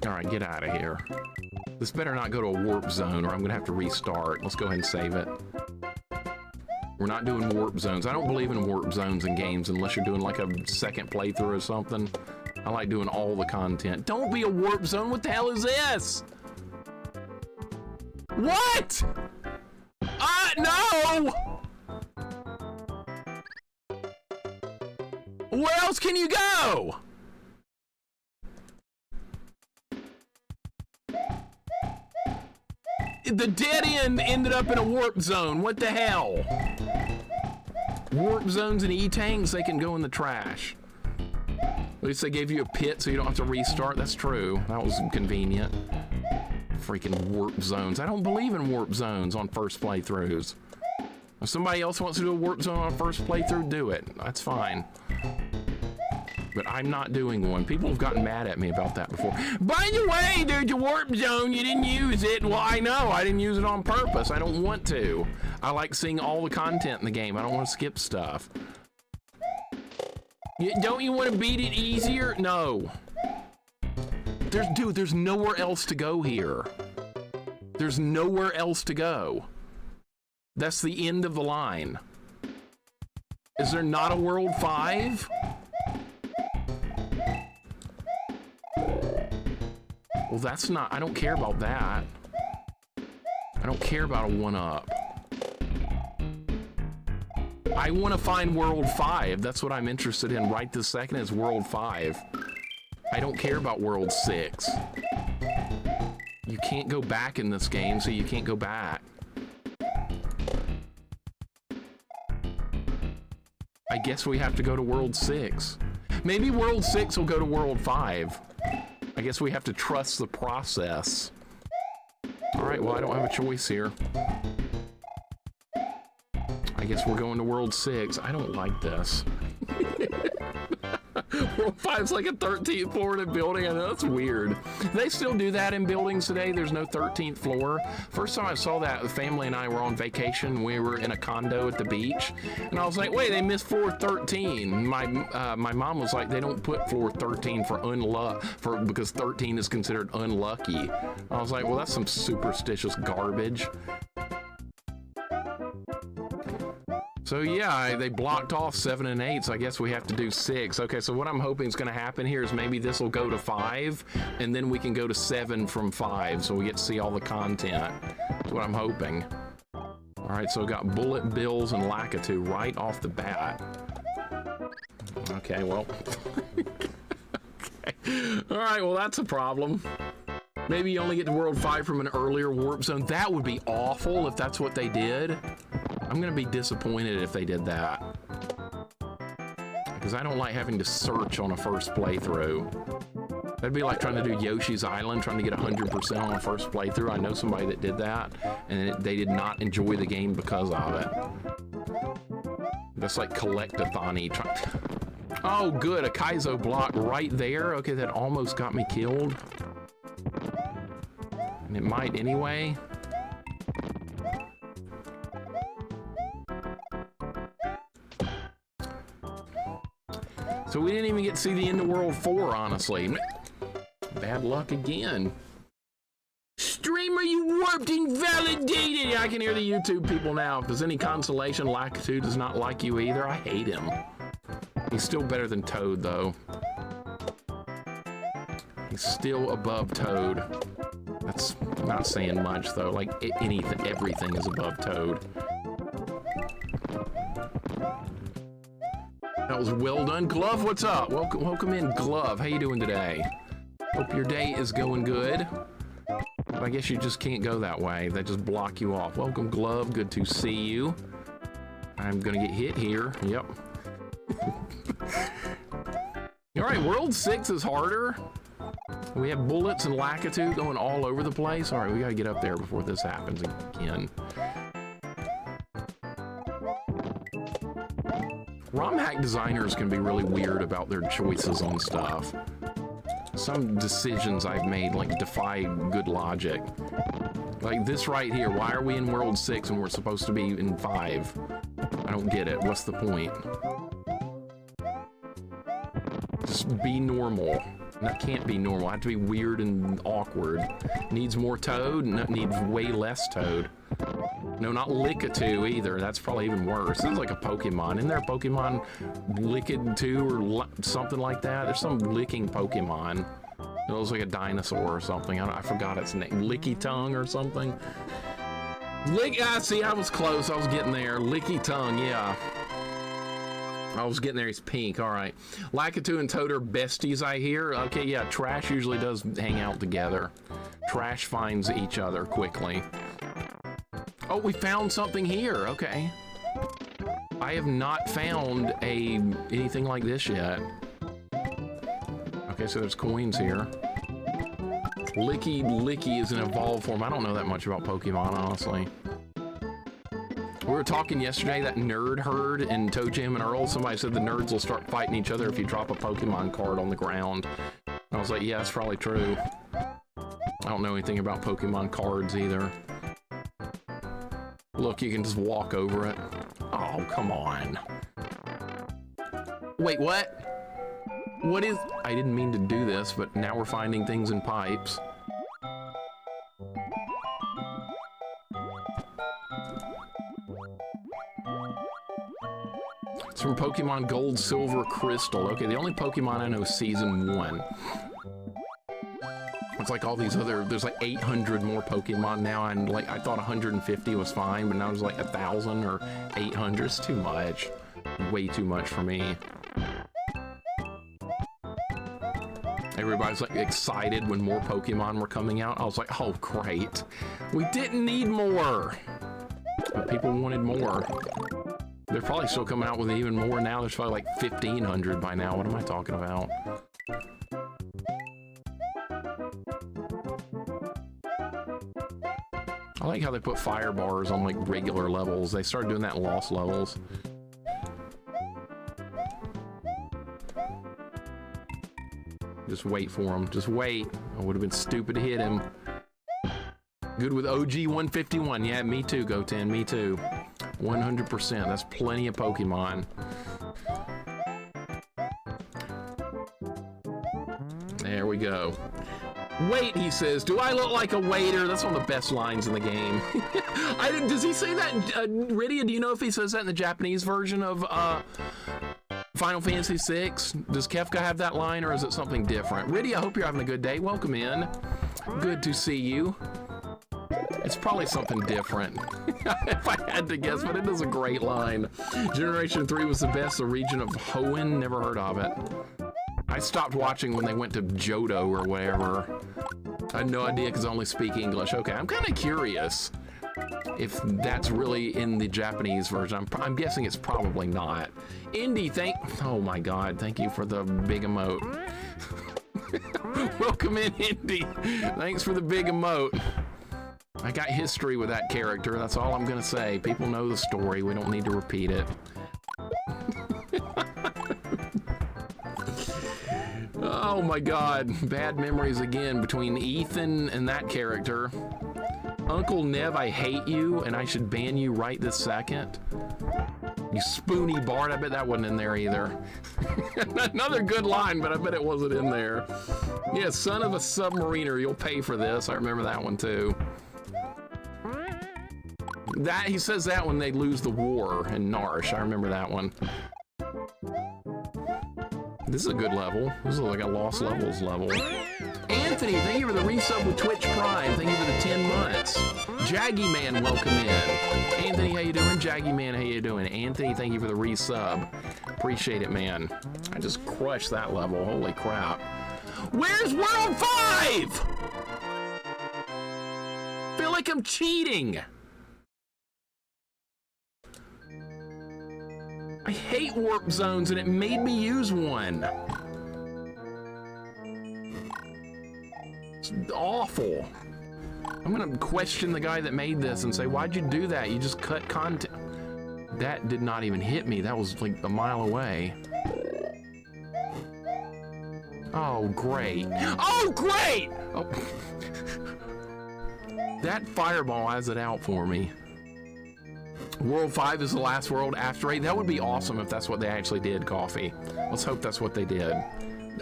All right, get out of here. This better not go to a warp zone or I'm gonna have to restart. Let's go ahead and save it. We're not doing warp zones. I don't believe in warp zones in games unless you're doing like a second playthrough or something. I like doing all the content. Don't be a warp zone. What the hell is this? What? No! Where else can you go? The dead end ended up in a warp zone. What the hell? Warp zones and E-tanks, they can go in the trash. At least they gave you a pit so you don't have to restart. That's true. That was convenient. Freaking warp zones. I don't believe in warp zones on first playthroughs. If somebody else wants to do a warp zone on a first playthrough, do it. That's fine. But I'm not doing one. People have gotten mad at me about that before. By the way, there's a warp zone. You didn't use it. Well, I know. I didn't use it on purpose. I don't want to. I like seeing all the content in the game. I don't want to skip stuff. Don't you want to beat it easier? No. Dude, there's nowhere else to go here. There's nowhere else to go. That's the end of the line. Is there not a World 5? Well, that's not, I don't care about that. I don't care about a 1-up. I want to find World 5. That's what I'm interested in right this second is World 5. I don't care about World 6. You can't go back in this game, so you can't go back. I guess we have to go to World 6. Maybe World 6 will go to World 5. I guess we have to trust the process. All right, well, I don't have a choice here. I guess we're going to World 6. I don't like this. World 5's like a 13th floor in a building. I know, that's weird. They still do that in buildings today. There's no 13th floor. First time I saw that, the family and I were on vacation. We were in a condo at the beach. And I was like, wait, they missed floor 13. My mom was like, they don't put floor 13 because 13 is considered unlucky. I was like, well, that's some superstitious garbage. So yeah, they blocked off 7 and 8, so I guess we have to do 6. Okay, so what I'm hoping is going to happen here is maybe this will go to 5, and then we can go to 7 from 5, so we get to see all the content. That's what I'm hoping. All right, so we got Bullet Bills and Lakitu right off the bat. Okay, well. Okay. All right, well, that's a problem. Maybe you only get to World 5 from an earlier warp zone. That would be awful if that's what they did. I'm gonna be disappointed if they did that. Because I don't like having to search on a first playthrough. That'd be like trying to do Yoshi's Island, trying to get 100% on a first playthrough. I know somebody that did that, and they did not enjoy the game because of it. That's like collect-a-thon-y. Oh, good, a Kaizo block right there. Okay, that almost got me killed. And it might anyway. So we didn't even get to see the end of World 4, honestly. Bad luck again. Streamer, you warped invalidated! I can hear the YouTube people now. If there's any consolation, Lakitu does not like you either. I hate him. He's still better than Toad, though. He's still above Toad. That's not saying much, though. Like, anything, everything is above Toad. That was well done. Glove, what's up? Welcome in, Glove. How you doing today? Hope your day is going good. But I guess you just can't go that way. They just block you off. Welcome, Glove. Good to see you. I'm gonna get hit here. Yep. All right, World 6 is harder. We have Bullets and Lakitu going all over the place. All right, we gotta get up there before this happens again. ROM-hack designers can be really weird about their choices on stuff. Some decisions I've made like defy good logic. Like this right here, why are we in World 6 when we're supposed to be in 5? I don't get it. What's the point? Just be normal. That can't be normal. I have to be weird and awkward. Needs more Toad? No, needs way less Toad. No, not Lickatoo either. That's probably even worse. Sounds like a Pokemon. Isn't there a Pokemon Lickatoo or something like that? There's some licking Pokemon. It looks like a dinosaur or something. I forgot its name. Licky Tongue or something. See, I was close. I was getting there. Licky Tongue, yeah. I was getting there. He's pink. All right. Lakitu and Toad are besties, I hear. Okay, yeah. Trash usually does hang out together. Trash finds each other quickly. Oh, we found something here. Okay. I have not found anything like this yet. Okay, so there's coins here. Licky is an evolved form. I don't know that much about Pokemon, honestly. We were talking yesterday, that nerd herd in Toe Jam and Earl. Somebody said the nerds will start fighting each other if you drop a Pokemon card on the ground. I was like, yeah, that's probably true. I don't know anything about Pokemon cards either. Look, you can just walk over it. Oh, come on. Wait, what? What is... I didn't mean to do this, but now we're finding things in pipes. It's from Pokemon Gold, Silver, Crystal. Okay, the only Pokemon I know is Season 1. It's like all these other, there's like 800 more Pokemon now, and like I thought 150 was fine, but now there's like 1,000 or 800. It's too much. Way too much for me. Everybody's like excited when more Pokemon were coming out. I was like, oh great. We didn't need more. But people wanted more. They're probably still coming out with even more now. There's probably like 1,500 by now. What am I talking about? I like how they put fire bars on like regular levels. They started doing that in Lost levels. just wait for him. Just wait. I would have been stupid to hit him. Good with OG 151. Yeah, me too, Goten. Me too. 100%. That's plenty of Pokemon. There we go. Wait, he says, do I look like a waiter? That's one of the best lines in the game. Does he say that, Rydia, do you know if he says that in the Japanese version of Final Fantasy VI? Does Kefka have that line, or is it something different? Rydia, I hope you're having a good day. Welcome in. Good to see you. It's probably something different, if I had to guess, but it is a great line. Generation 3 was the best. The region of Hoenn, never heard of it. I stopped watching when they went to Johto or whatever. I had no idea because I only speak English. Okay, I'm kind of curious if that's really in the Japanese version. I'm guessing it's probably not. Indy, oh my God, thank you for the big emote. Welcome in, Indy. Thanks for the big emote. I got history with that character. That's all I'm gonna say. People know the story. We don't need to repeat it. Oh my God, bad memories again between Ethan and that character. Uncle Nev, I hate you and I should ban you right this second. You spoony Bart, I bet that wasn't in there either. Another good line, but I bet it wasn't in there. Yeah, son of a submariner, you'll pay for this. I remember that one too. He says that when they lose the war in Narsh. I remember that one. This is a good level. This is like a Lost Levels level. Anthony, thank you for the resub with Twitch Prime. Thank you for the 10 months. Jaggy Man, welcome in. Anthony, how you doing? Jaggy Man, how you doing? Anthony, thank you for the resub. Appreciate it, man. I just crushed that level. Holy crap. Where's World 5? Feel like I'm cheating. I hate warp zones and it made me use one. It's awful. I'm gonna question the guy that made this and say, why'd you do that? You just cut content. That did not even hit me. That was like a mile away. Oh, great. Oh, great! Oh. That fireball has it out for me. World 5 is the last world after 8. That would be awesome if that's what they actually did, Coffee. Let's hope that's what they did.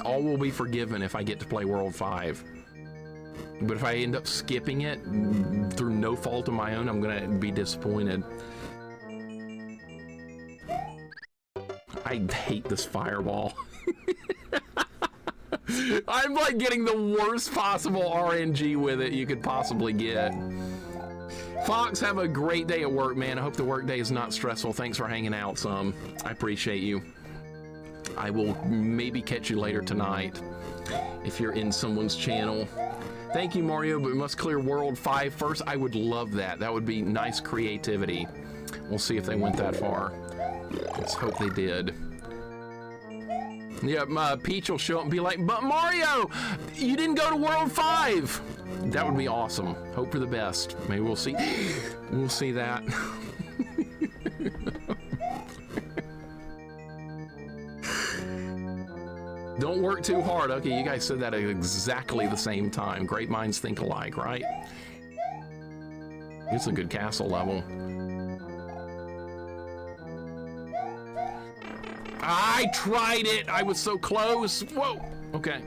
All will be forgiven if I get to play World 5. But if I end up skipping it through no fault of my own, I'm gonna be disappointed. I hate this fireball. I'm like getting the worst possible RNG with it you could possibly get. Fox, have a great day at work, man. I hope the work day is not stressful. Thanks for hanging out some. I appreciate you. I will maybe catch you later tonight if you're in someone's channel. Thank you, Mario, but we must clear World 5 first. I would love that. That would be nice creativity. We'll see if they went that far. Let's hope they did. Yeah, Peach will show up and be like, but Mario, you didn't go to World 5. That would be awesome. Hope for the best. Maybe we'll see. We'll see that. Don't work too hard. Okay, you guys said that at exactly the same time. Great minds think alike, right? It's a good castle level. I tried it. I was so close. Whoa. Okay.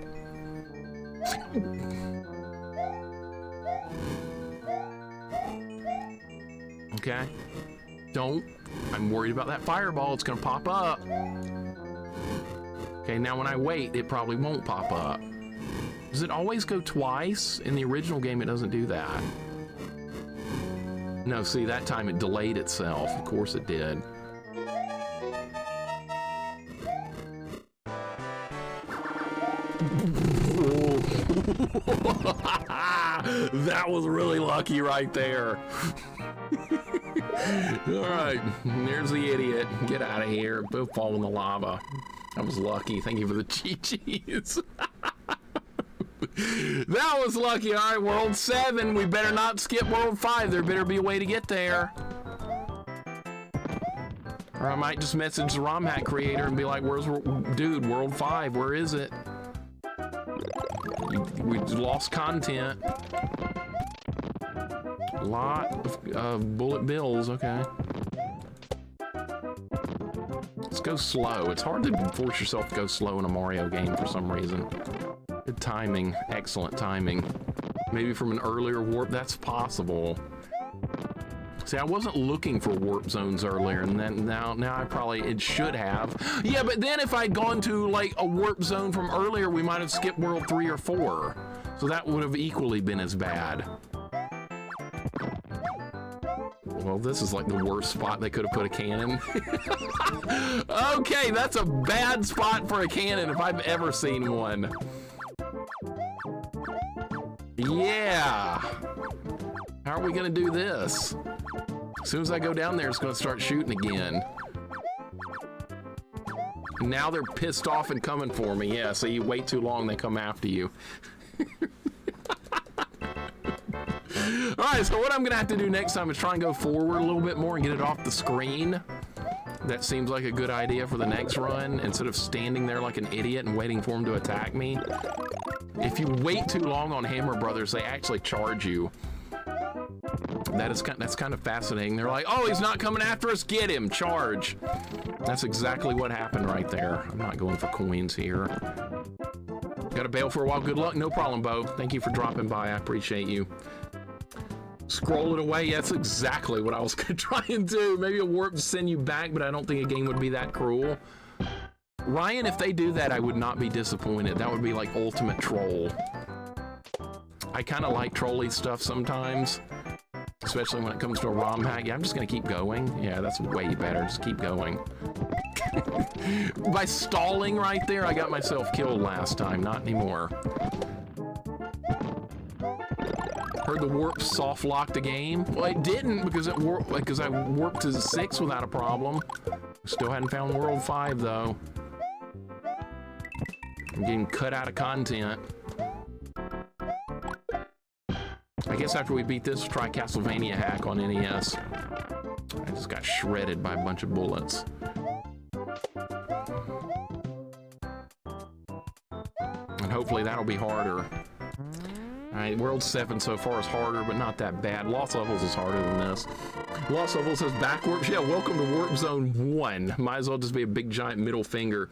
Okay. Don't. I'm worried about that fireball. It's gonna pop up. Okay, now when I wait, it probably won't pop up. Does it always go twice? In the original game, it doesn't do that. No, see, that time it delayed itself. Of course it did. That was really lucky right there. All right, there's the idiot. Get out of here. Both fall in the lava. That was lucky. Thank you for the GGs. That was lucky. All right, World 7. We better not skip World 5. There better be a way to get there. Or I might just message the ROM hack creator and be like, dude, World 5, where is it? we lost content. A lot of bullet bills, okay. Let's go slow. It's hard to force yourself to go slow in a Mario game for some reason. Good timing, excellent timing. Maybe from an earlier warp, that's possible. See, I wasn't looking for warp zones earlier, and then now I probably, it should have. Yeah, but then if I'd gone to like a warp zone from earlier, we might have skipped world 3 or 4. So that would have equally been as bad. Well, this is like the worst spot they could have put a cannon. Okay, that's a bad spot for a cannon if I've ever seen one. Yeah. How are we gonna do this? As soon as I go down there, it's gonna start shooting again. Now they're pissed off and coming for me. Yeah, so you wait too long, they come after you. All right, so what I'm gonna have to do next time is try and go forward a little bit more and get it off the screen. That seems like a good idea for the next run, instead of standing there like an idiot and waiting for him to attack me. If you wait too long on Hammer Brothers, they actually charge you. That's kind of fascinating. They're like, oh, he's not coming after us, get him, charge. That's exactly what happened right there. I'm not going for coins here. Gotta bail for a while, good luck. No problem, Bo. Thank you for dropping by, I appreciate you. Scroll it away, yeah, that's exactly what I was gonna try and do. Maybe a warp to send you back, but I don't think a game would be that cruel. Ryan, if they do that, I would not be disappointed. That would be like ultimate troll. I kind of like trolly stuff sometimes, especially when it comes to a ROM hack. Yeah, I'm just gonna keep going. Yeah, that's way better, just keep going. By stalling right there, I got myself killed last time, not anymore. Heard the warp soft locked the game. Well, it didn't because I warped to 6 without a problem. Still hadn't found World 5 though. I'm getting cut out of content. I guess after we beat this, we'll try Castlevania hack on NES. I just got shredded by a bunch of bullets. And hopefully that'll be harder. Alright, World 7 so far is harder, but not that bad. Lost Levels is harder than this. Lost Levels says back warps. Yeah, welcome to Warp Zone 1. Might as well just be a big giant middle finger.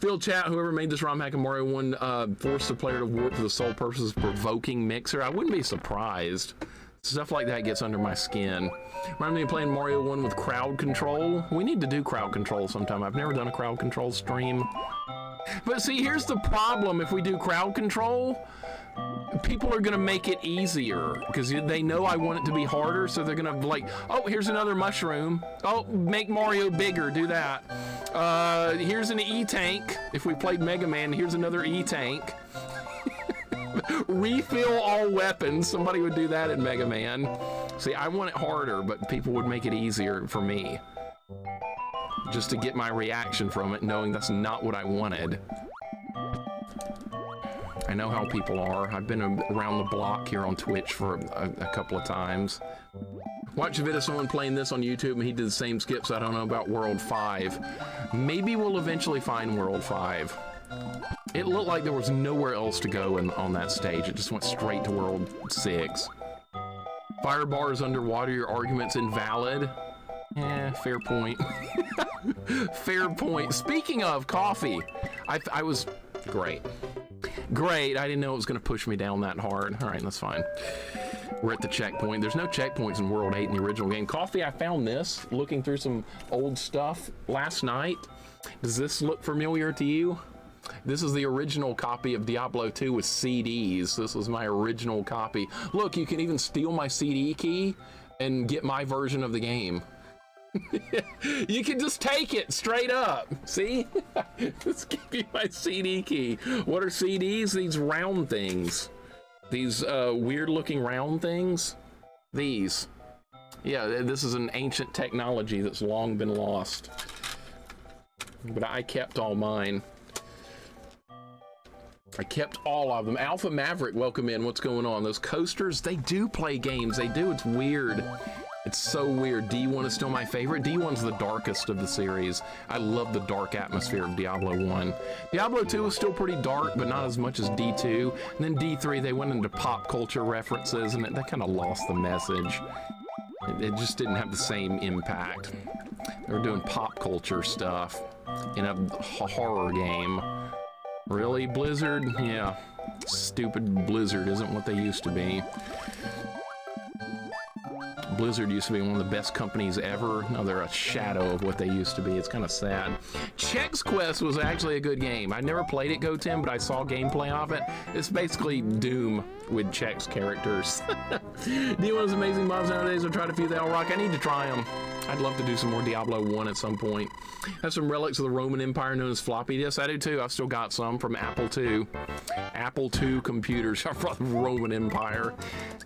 Field chat, whoever made this ROM hack in Mario 1 forced the player to warp for the sole purpose of provoking Mixer. I wouldn't be surprised. Stuff like that gets under my skin. Remind me of playing Mario 1 with crowd control. We need to do crowd control sometime. I've never done a crowd control stream. But see, here's the problem. If we do crowd control, people are gonna make it easier because they know I want it to be harder, so they're gonna like, oh, here's another mushroom. Oh, make Mario bigger, do that. Here's an E-tank. If we played Mega Man, here's another E-tank. Refill all weapons. Somebody would do that in Mega Man. See, I want it harder, but people would make it easier for me. Just to get my reaction from it, knowing that's not what I wanted. I know how people are. I've been around the block here on Twitch for a couple of times. Watch a video of someone playing this on YouTube and he did the same skips. I don't know about World 5. Maybe we'll eventually find World 5. It looked like there was nowhere else to go on that stage. It just went straight to World 6. Fire bars underwater, your argument's invalid. Fair point. Fair point. Speaking of coffee, I was great. Great, I didn't know it was gonna push me down that hard. All right, that's fine. We're at the checkpoint. There's no checkpoints in World 8 in the original game. Coffee, I found this, looking through some old stuff last night. Does this look familiar to you? This is the original copy of Diablo 2 with CDs. This was my original copy. Look, you can even steal my CD key and get my version of the game. You can just take it straight up. See? Just give me my CD key. What are CDs? These round things. These weird looking round things. These. Yeah, this is an ancient technology that's long been lost. But I kept all mine. I kept all of them. Alpha Maverick, welcome in. What's going on? Those coasters, they do play games. They do. It's weird. It's so weird. D1 is still my favorite. D1's the darkest of the series. I love the dark atmosphere of Diablo 1. Diablo 2 was still pretty dark, but not as much as D2. And then D3, they went into pop culture references, and that kind of lost the message. It just didn't have the same impact. They were doing pop culture stuff in a horror game. Really, Blizzard? Yeah. Stupid Blizzard isn't what they used to be. Blizzard used to be one of the best companies ever. Now they're a shadow of what they used to be. It's kind of sad. Chex Quest was actually a good game. I never played it, Go Tim, but I saw gameplay of it. It's basically Doom with Chex characters. D1's amazing mobs nowadays. I've tried a few that all rock. I need to try them. I'd love to do some more Diablo 1 at some point. Have some relics of the Roman Empire known as floppy disks. I do too. I've still got some from Apple II. Apple II computers from the Roman Empire.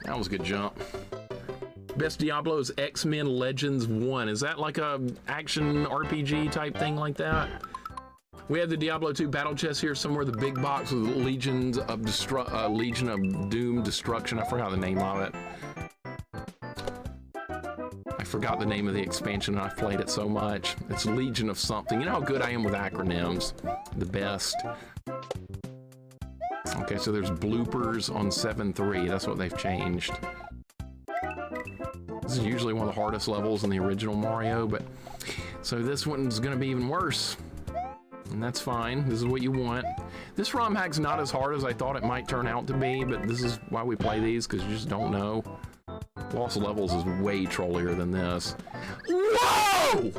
That was a good jump. Best Diablo is X-Men Legends 1. Is that like a action RPG type thing like that? We have the Diablo 2 battle chest here somewhere, the big box with Legion of Doom Destruction. I forgot the name of it. I forgot the name of the expansion and I've played it so much. It's Legion of something. You know how good I am with acronyms. The best. Okay, so there's bloopers on 7.3. That's what they've changed. This is usually one of the hardest levels in the original Mario, but so this one's gonna be even worse. And that's fine. This is what you want. This ROM hack's not as hard as I thought it might turn out to be, but this is why we play these, because you just don't know. Lost Levels is way trollier than this. Whoa!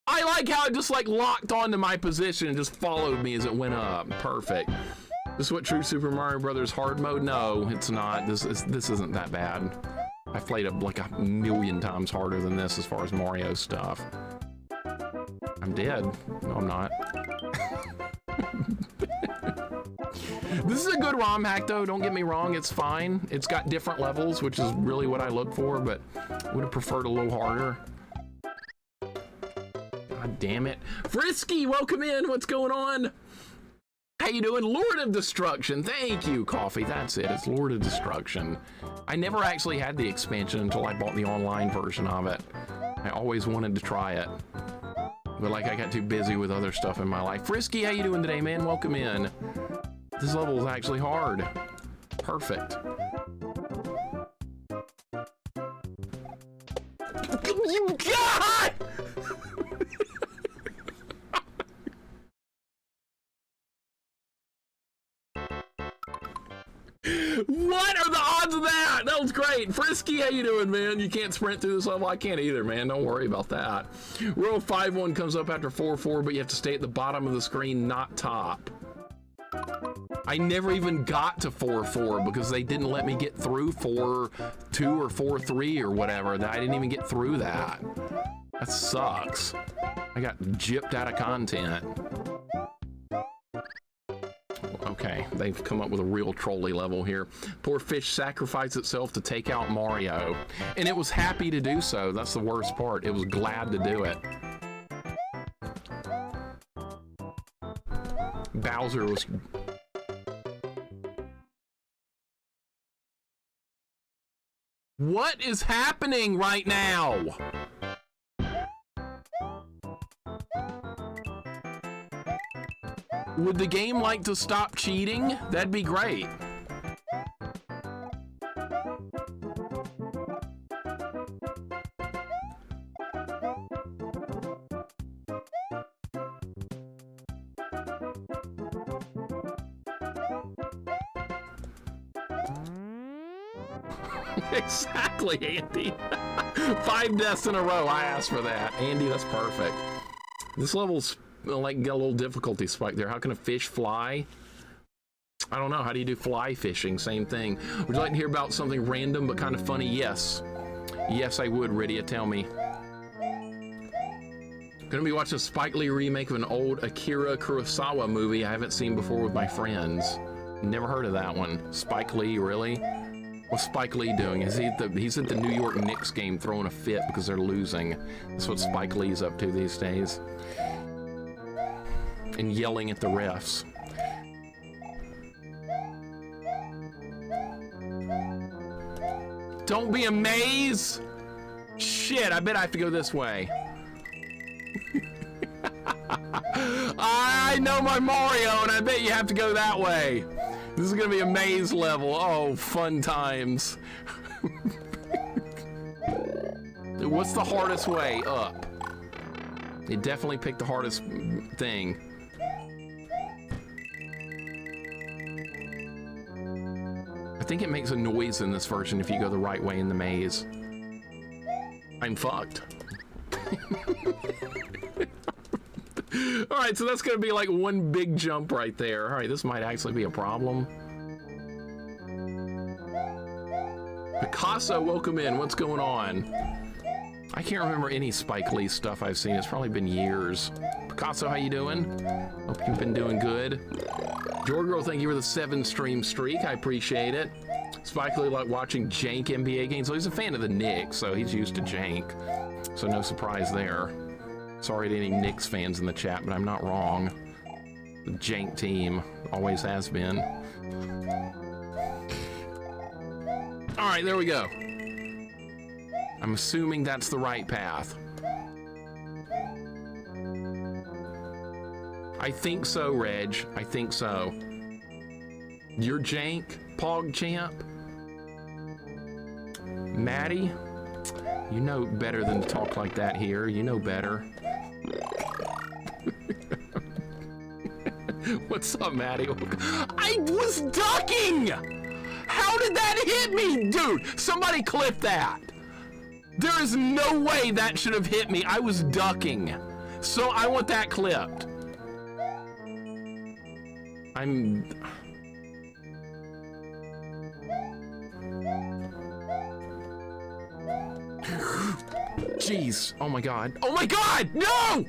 I like how it just like locked onto my position and just followed me as it went up. Perfect. This is what true Super Mario Brothers hard mode? No, it's not. This isn't that bad. I've played it like 1,000,000 times harder than this as far as Mario stuff. I'm dead. No, I'm not. This is a good ROM hack though, don't get me wrong, it's fine. It's got different levels, which is really what I look for, but I would have preferred a little harder. God damn it. Frisky, welcome in, what's going on? How you doing? Lord of Destruction. Thank you, Coffee. That's it. It's Lord of Destruction. I never actually had the expansion until I bought the online version of it. I always wanted to try it. But like I got too busy with other stuff in my life. Frisky, how you doing today, man? Welcome in. This level is actually hard. Perfect. God! What are the odds of that? That was great. Frisky, how you doing, man? You can't sprint through this level. I can't either, man. Don't worry about that. Row 5-1 comes up after 4-4, but you have to stay at the bottom of the screen, not top. I never even got to 4-4 because they didn't let me get through 4-2 or 4-3 or whatever. I didn't even get through that. That sucks. I got gypped out of content. Okay, they've come up with a real trolley level here. Poor fish sacrificed itself to take out Mario. And it was happy to do so. That's the worst part. It was glad to do it. Bowser was... What is happening right now? Would the game like to stop cheating? That'd be great. Exactly, Andy. 5 deaths in a row. I asked for that. Andy, that's perfect. This level's like got a little difficulty spike there. How can a fish fly? I don't know. How do you do fly fishing? Same thing. Would you like to hear about something random but kind of funny? Yes. Yes, I would, Rydia. Tell me. Gonna be watching a Spike Lee remake of an old Akira Kurosawa movie I haven't seen before with my friends. Never heard of that one. Spike Lee, really? What's Spike Lee doing? Is he's at the New York Knicks game throwing a fit because they're losing. That's what Spike Lee's up to these days. And yelling at the refs. Don't be a maze. Shit, I bet I have to go this way. I know my Mario, and I bet you have to go that way. This is gonna be a maze level. Oh, fun times. What's the hardest way up? They definitely picked the hardest thing. I think it makes a noise in this version if you go the right way in the maze. I'm fucked. All right, so that's gonna be like one big jump right there. All right, this might actually be a problem. Picasso, welcome in. What's going on? I can't remember any Spike Lee stuff I've seen. It's probably been years. Picasso, how you doing? Hope you've been doing good. Jorgirl, thank you for the 7-stream streak. I appreciate it. Spike Lee like watching jank NBA games. Well, he's a fan of the Knicks, so he's used to jank. So no surprise there. Sorry to any Knicks fans in the chat, but I'm not wrong. The jank team always has been. All right, there we go. I'm assuming that's the right path. I think so, Reg. I think so. You're jank, Pog Champ. Maddie, you know better than to talk like that here. You know better. What's up, Maddie? I was ducking! How did that hit me? Dude, somebody clip that. There is no way that should have hit me. I was ducking. So I want that clipped. Jeez. Oh my god. Oh my god! No!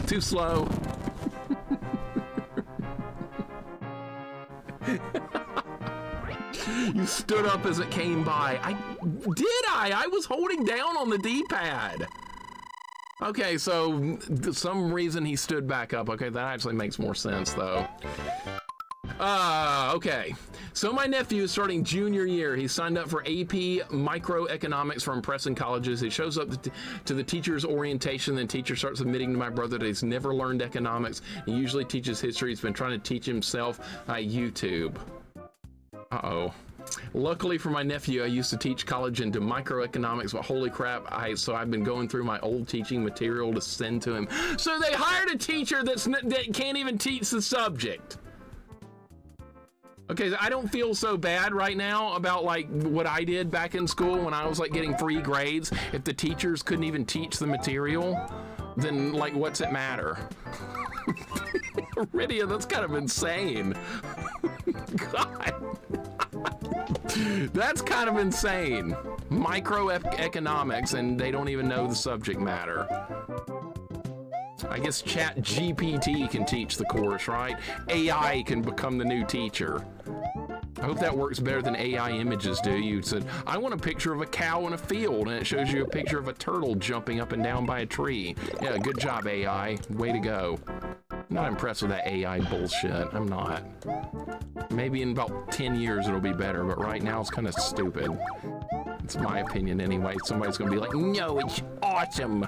Too slow. You stood up as it came by. I was holding down on the D-pad. Okay, so some reason he stood back up. Okay, that actually makes more sense though. Okay. So my nephew is starting junior year. He signed up for AP Microeconomics from Preston Colleges. He shows up to the teacher's orientation. Then teacher starts admitting to my brother that he's never learned economics. He usually teaches history. He's been trying to teach himself YouTube. Uh-oh. Luckily for my nephew, I used to teach college into microeconomics, but holy crap, so I've been going through my old teaching material to send to him. So they hired a teacher that can't even teach the subject. Okay, I don't feel so bad right now about like what I did back in school when I was like getting free grades. If the teachers couldn't even teach the material, then like what's it matter? Iridia, that's kind of insane. God. That's kind of insane. Microeconomics and they don't even know the subject matter. I guess Chat GPT can teach the course, right? AI can become the new teacher. I hope that works better than AI images do. You said, I want a picture of a cow in a field, and it shows you a picture of a turtle jumping up and down by a tree. Yeah, good job, AI. Way to go. I'm not impressed with that AI bullshit. I'm not. Maybe in about 10 years it'll be better, but right now it's kind of stupid. It's my opinion anyway. Somebody's gonna be like, no, it's awesome.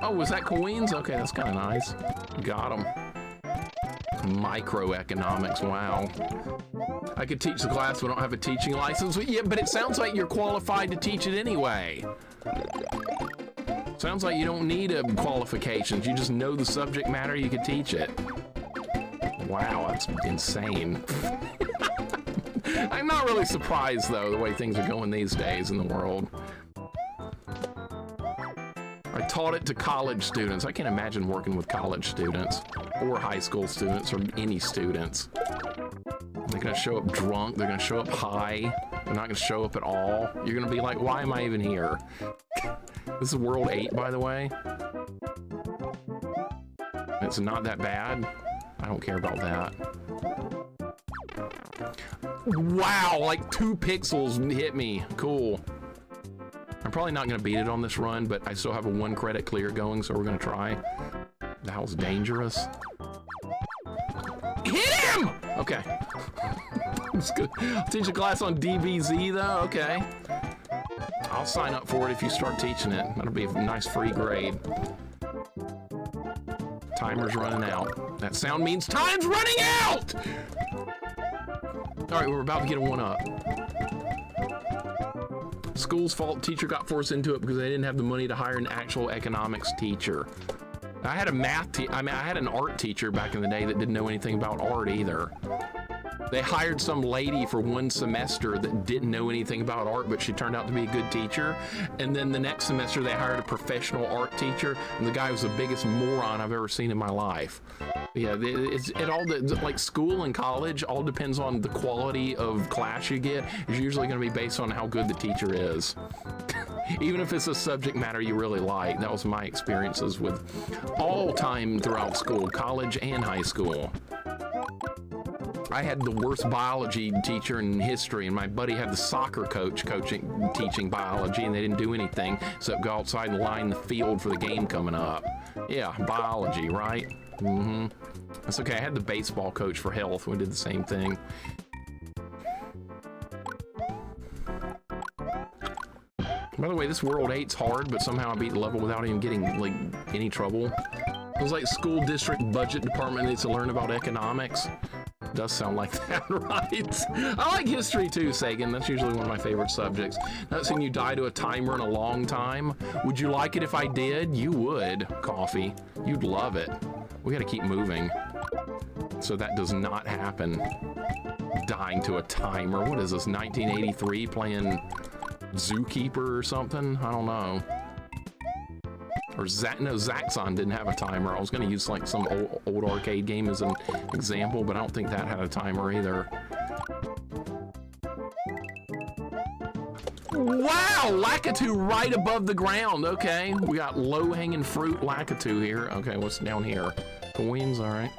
Oh, was that coins? Okay, that's kind of nice. Got them. Microeconomics, wow. I could teach the class, but I don't have a teaching license. Yeah, but it sounds like you're qualified to teach it anyway. Sounds like you don't need qualifications. You just know the subject matter, you could teach it. Wow, that's insane. I'm not really surprised, though, the way things are going these days in the world. I taught it to college students. I can't imagine working with college students or high school students or any students. They're gonna show up drunk, they're gonna show up high, they're not gonna show up at all. You're gonna be like, why am I even here? This is World 8, by the way. It's not that bad. I don't care about that. Wow, like 2 pixels hit me. Cool. I'm probably not gonna beat it on this run, but I still have a 1 credit clear going, so we're gonna try. That was dangerous. Hit him! Okay. It's good. I'll teach a class on DBZ though, okay. I'll sign up for it if you start teaching it. That'll be a nice free grade. Timer's running out. That sound means time's running out! All right, we're about to get a 1-up. School's fault, teacher got forced into it because they didn't have the money to hire an actual economics teacher. I had a I had an art teacher back in the day that didn't know anything about art either. They hired some lady for 1 semester that didn't know anything about art, but she turned out to be a good teacher. And then the next semester they hired a professional art teacher, and the guy was the biggest moron I've ever seen in my life. Yeah, it all, like school and college, all depends on the quality of class you get. It's usually going to be based on how good the teacher is. Even if it's a subject matter you really like. That was my experiences with all time throughout school, college and high school. I had the worst biology teacher in history, and my buddy had the soccer coach teaching biology, and they didn't do anything except go outside and line the field for the game coming up. Yeah, biology, right? Mm-hmm. That's okay. I had the baseball coach for health. We did the same thing. By the way, this World 8's hard, but somehow I beat the level without even getting, like, any trouble. It was like school district budget department needs to learn about economics. Does sound like that, right? I like history too, Sagan. That's usually one of my favorite subjects. Not seeing you die to a timer in a long time. Would you like it if I did? You would, Coffee. You'd love it. We gotta keep moving. So that does not happen. Dying to a timer. What is this, 1983 playing Zookeeper or something? I don't know. Or no, Zaxxon didn't have a timer. I was gonna use like some old arcade game as an example, but I don't think that had a timer either. Wow, Lakitu right above the ground. Okay, we got low-hanging fruit Lakitu here. Okay, what's down here? Coins, all right.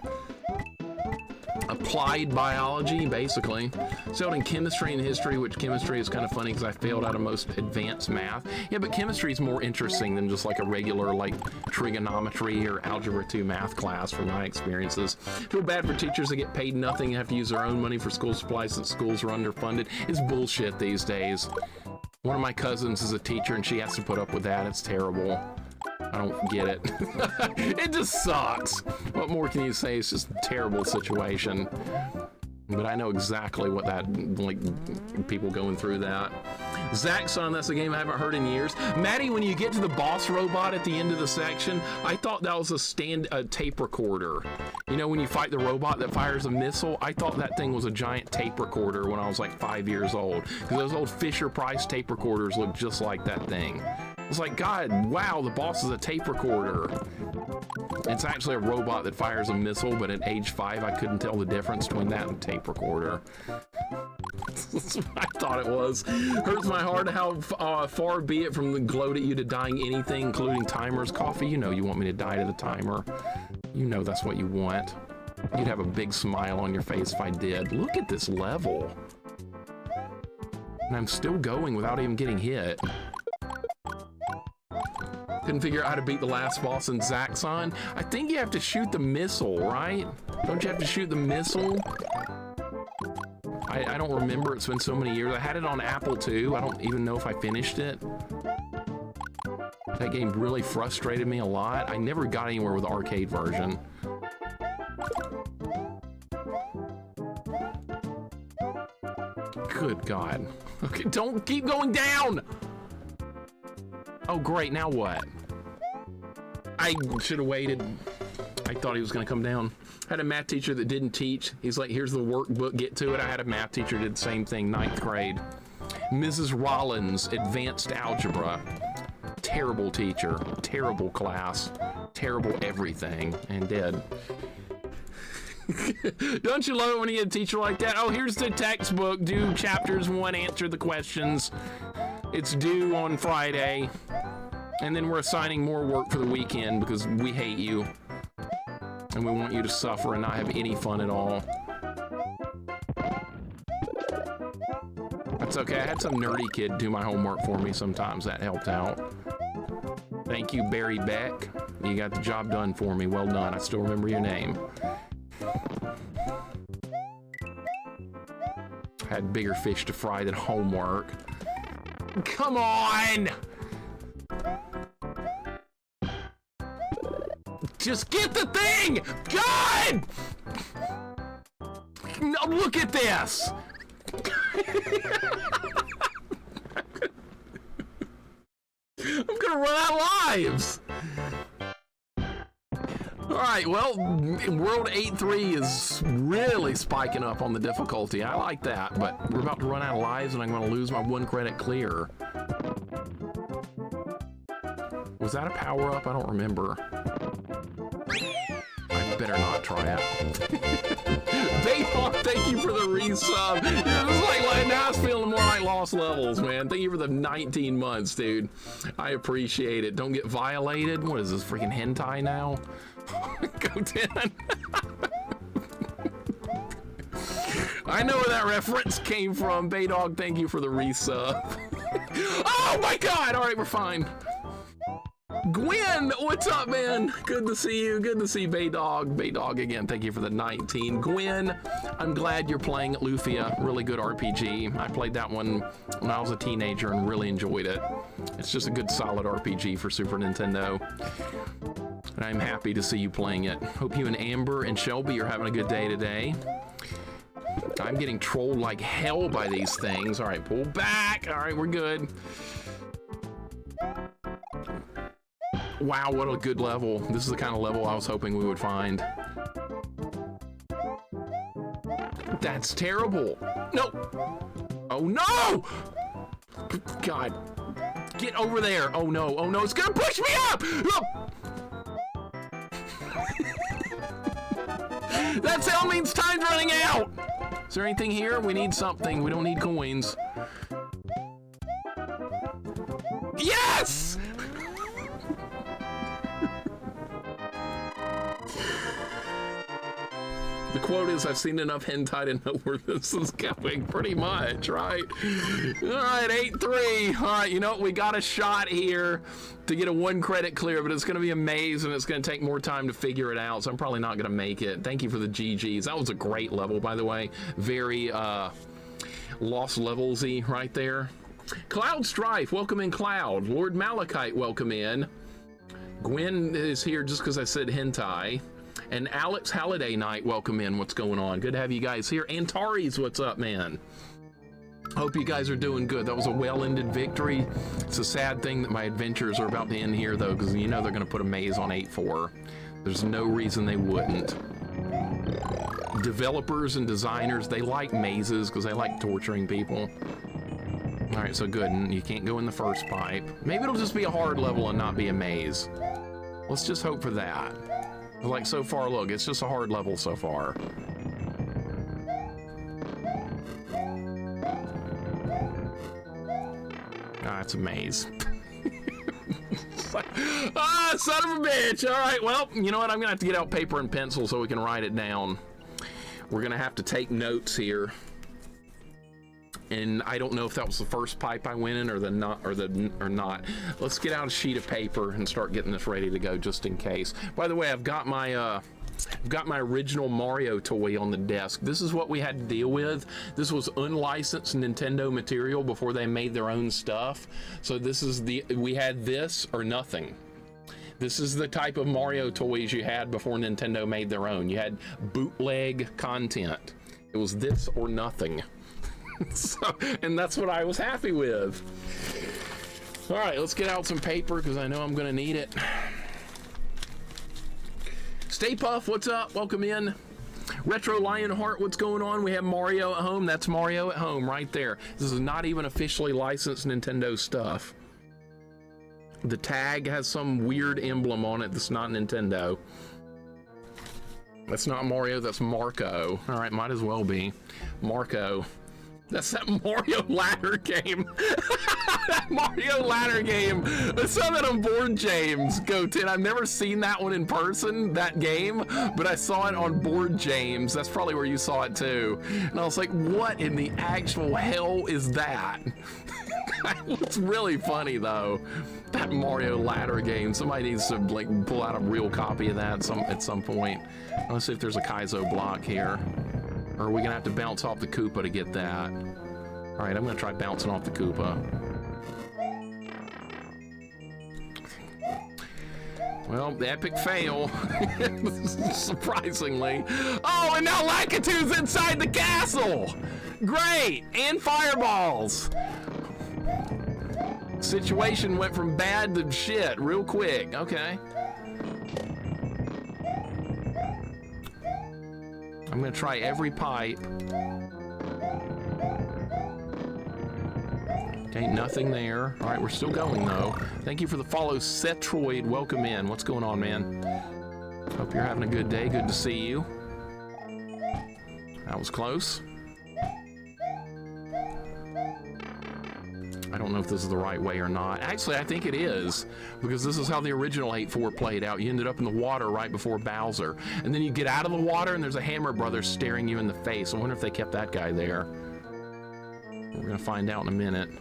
Applied biology, basically. Failed in chemistry and history, which chemistry is kind of funny because I failed out of most advanced math. Yeah, but chemistry is more interesting than just like a regular like trigonometry or algebra 2 math class from my experiences. Feel bad for teachers that get paid nothing and have to use their own money for school supplies since schools are underfunded. It's bullshit these days. One of my cousins is a teacher and she has to put up with that. It's terrible. I don't get it. It just sucks. What more can you say? It's just a terrible situation. But I know exactly what that, like, people going through that. Zaxxon, that's a game I haven't heard in years. Maddie, when you get to the boss robot at the end of the section, I thought that was a tape recorder. You know, when you fight the robot that fires a missile, I thought that thing was a giant tape recorder when I was like 5 years old. Because those old Fisher-Price tape recorders look just like that thing. It's like, God, wow, the boss is a tape recorder. It's actually a robot that fires a missile, but at age 5, I couldn't tell the difference between that and a tape recorder. That's what I thought it was. Hurts my heart how far be it from the gloat at you to dying anything, including timers. Coffee, you know you want me to die to the timer. You know that's what you want. You'd have a big smile on your face if I did. Look at this level. And I'm still going without even getting hit. Couldn't figure out how to beat the last boss in Zaxxon. I think you have to shoot the missile, right? Don't you have to shoot the missile? I don't remember. It's been so many years. I had it on Apple II. I don't even know if I finished it. That game really frustrated me a lot. I never got anywhere with the arcade version. Good God. Okay, don't keep going down! Oh, great, now what? I should have waited. I thought he was gonna come down. I had a math teacher that didn't teach. He's like, here's the workbook, get to it. I had a math teacher who did the same thing, 9th grade. Mrs. Rollins, advanced algebra. Terrible teacher, terrible class, terrible everything, and dead. Don't you love it when you get a teacher like that? Oh, here's the textbook, do chapters 1, answer the questions. It's due on Friday, and then we're assigning more work for the weekend because we hate you, and we want you to suffer and not have any fun at all. That's okay. I had some nerdy kid do my homework for me sometimes. That helped out. Thank you, Barry Beck. You got the job done for me. Well done. I still remember your name. Had bigger fish to fry than homework. Come on! Just get the thing! God! No, look at this! I'm gonna run out of lives! Alright, well, World 8-3 is really spiking up on the difficulty. I like that, but we're about to run out of lives and I'm gonna lose my 1 credit clear. Was that a power-up? I don't remember. I better not try it. Bayhawk, thank you for the resub. Yeah, this is like now it's feeling more like Lost Levels, man. Thank you for the 19 months, dude. I appreciate it. Don't get violated. What is this, freaking hentai now? Go 10. I know where that reference came from. Baydog, thank you for the resub. Oh my god! Alright, we're fine. Gwen, what's up, man? Good to see you. Good to see Baydog. Baydog again, thank you for the 19. Gwen, I'm glad you're playing Lufia. Really good RPG. I played that one when I was a teenager and really enjoyed it. It's just a good, solid RPG for Super Nintendo. And I'm happy to see you playing it. Hope you and Amber and Shelby are having a good day today. I'm getting trolled like hell by these things. All right, pull back. All right, we're good. Wow, what a good level. This is the kind of level I was hoping we would find. That's terrible. No. Oh, no! God. Get over there. Oh, no. Oh, no. It's going to push me up! Oh! That sound means time's running out! Is there anything here? We need something. We don't need coins. Yes! The quote is, I've seen enough hentai to know where this is going, pretty much, right? All right, 8-3. All right, you know what? We got a shot here to get a 1 credit clear, but it's going to be a maze, and it's going to take more time to figure it out, so I'm probably not going to make it. Thank you for the GGs. That was a great level, by the way. Very Lost Levels-y right there. Cloud Strife, welcome in, Cloud. Lord Malachite, welcome in. Gwen is here just because I said hentai. And Alex Halliday Night, welcome in. What's going on? Good to have you guys here. Antares, what's up, man? Hope you guys are doing good. That was a well-ended victory. It's a sad thing that my adventures are about to end here, though, because you know they're going to put a maze on 8-4. There's no reason they wouldn't. Developers and designers, they like mazes because they like torturing people. All right, so good. And you can't go in the first pipe. Maybe it'll just be a hard level and not be a maze. Let's just hope for that. Like so far, look, it's just a hard level so far. Ah, it's a maze. Ah, son of a bitch. All right, well, you know what? I'm gonna have to get out paper and pencil so we can write it down. We're gonna have to take notes here. And I don't know if that was the first pipe I went in or not. Let's get out a sheet of paper and start getting this ready to go just in case. By the way, I've got my original Mario toy on the desk. This is what we had to deal with. This was unlicensed Nintendo material before they made their own stuff. So this is we had this or nothing. This is the type of Mario toys you had before Nintendo made their own. You had bootleg content. It was this or nothing. So, and that's what I was happy with. All right, let's get out some paper because I know I'm gonna need it. Stay Puff, what's up? Welcome in. Retro Lionheart, what's going on? We have Mario at home. That's Mario at home right there. This is not even officially licensed Nintendo stuff. The tag has some weird emblem on it that's not Nintendo. That's not Mario, that's Marco. All right, might as well be. Marco. That's that Mario ladder game. That Mario ladder game. I saw that on Board James. Goten. I've never seen that one in person, that game, but I saw it on Board James. That's probably where you saw it too. And I was like, what in the actual hell is that? That looks really funny though. That Mario ladder game. Somebody needs to like pull out a real copy of that at some point. Let's see if there's a Kaizo block here. Or are we gonna have to bounce off the Koopa to get that? All right, I'm gonna try bouncing off the Koopa. Well, the epic fail, surprisingly. Oh, and now Lakitu's inside the castle! Great, and fireballs. Situation went from bad to shit real quick, okay. I'm gonna try every pipe. Okay, nothing there. All right, we're still going though. Thank you for the follow, Setroid. Welcome in. What's going on, man? Hope you're having a good day. Good to see you. That was close. I don't know if this is the right way or not. Actually, I think it is, because this is how the original 8-4 played out. You ended up in the water right before Bowser, and then you get out of the water and there's a Hammer Brothers staring you in the face. I wonder if they kept that guy there. We're gonna find out in a minute.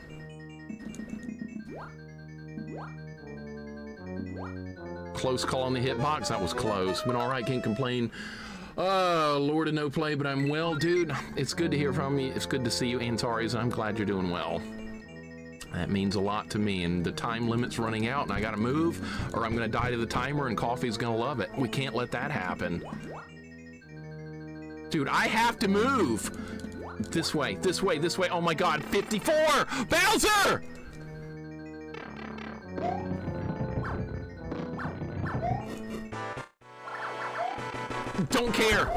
Close call on the hitbox. That was close, but all right, can't complain. Oh, Lord of No Play, but I'm well, dude. It's good to hear from you. It's good to see you, Antares, and I'm glad you're doing well. That means a lot to me, and the time limit's running out, and I gotta move, or I'm gonna die to the timer, and Coffee's gonna love it. We can't let that happen. Dude, I have to move! This way, this way, this way. Oh my god, 54! Bowser! Don't care.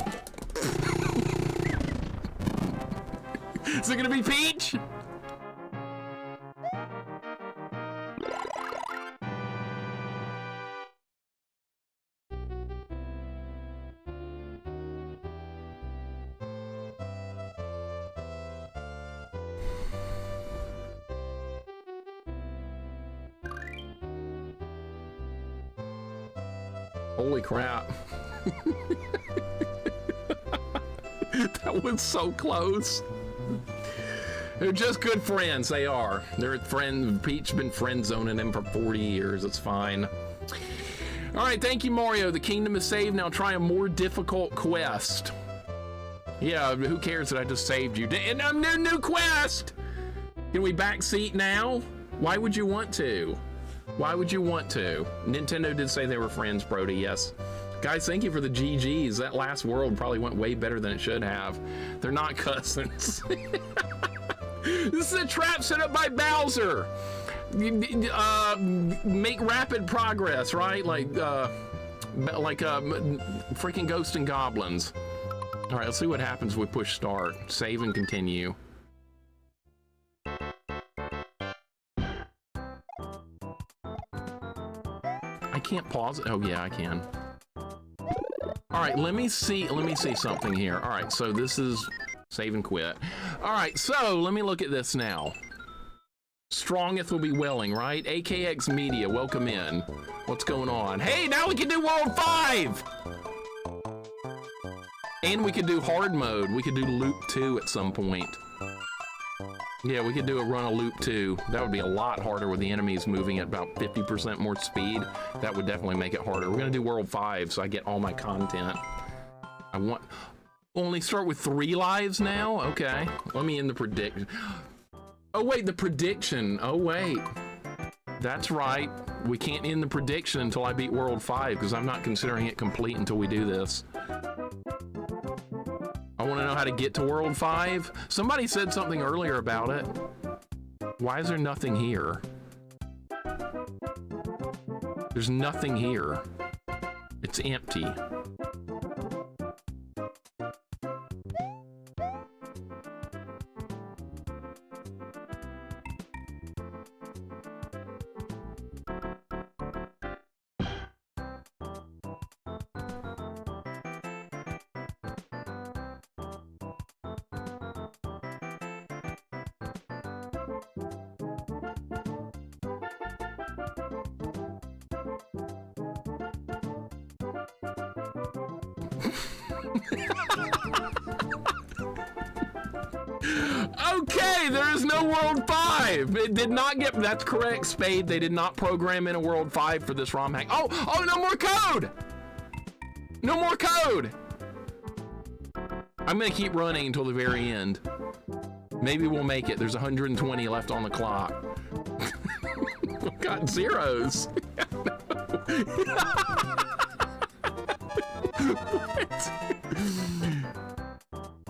Is it gonna be Peach? Holy crap. That was so close. They're just good friends, they are. They're friends. Peach been friend zoning them for 40 years, it's fine. All right, thank you, Mario. The kingdom is saved, now try a more difficult quest. Yeah, who cares that I just saved you? And I'm new quest! Can we backseat now? Why would you want to? Why would you want to? Nintendo did say they were friends, Brody, yes. Guys, thank you for the GGs. That last world probably went way better than it should have. They're not cousins. This is a trap set up by Bowser. Make rapid progress, right? Like freaking Ghosts and Goblins. All right, let's see what happens when we push start. Save and continue. I can't pause it. Oh yeah, I can. All right, let me see something here. All right, so this is save and quit. All right, so let me look at this now. Strongeth will be willing, right? AKX Media, welcome in. What's going on? Hey, now we can do World 5! And we could do hard mode. We could do loop 2 at some point. Yeah, we could do a run of loop 2. That would be a lot harder with the enemies moving at about 50% more speed. That would definitely make it harder. We're gonna do World 5 so I get all my content. I want... Only start with 3 lives now? Okay. Let me end the prediction. Oh wait, the prediction. Oh wait. That's right. We can't end the prediction until I beat World 5 because I'm not considering it complete until we do this. I want to know how to get to World 5. Somebody said something earlier about it. Why is there nothing here? There's nothing here. It's empty. Okay, there is no World 5. It did not get, that's correct, Spade. They did not program in a World 5 for this ROM hack. Oh, no more code. No more code. I'm gonna keep running until the very end. Maybe we'll make it. There's 120 left on the clock. We've got zeros. What?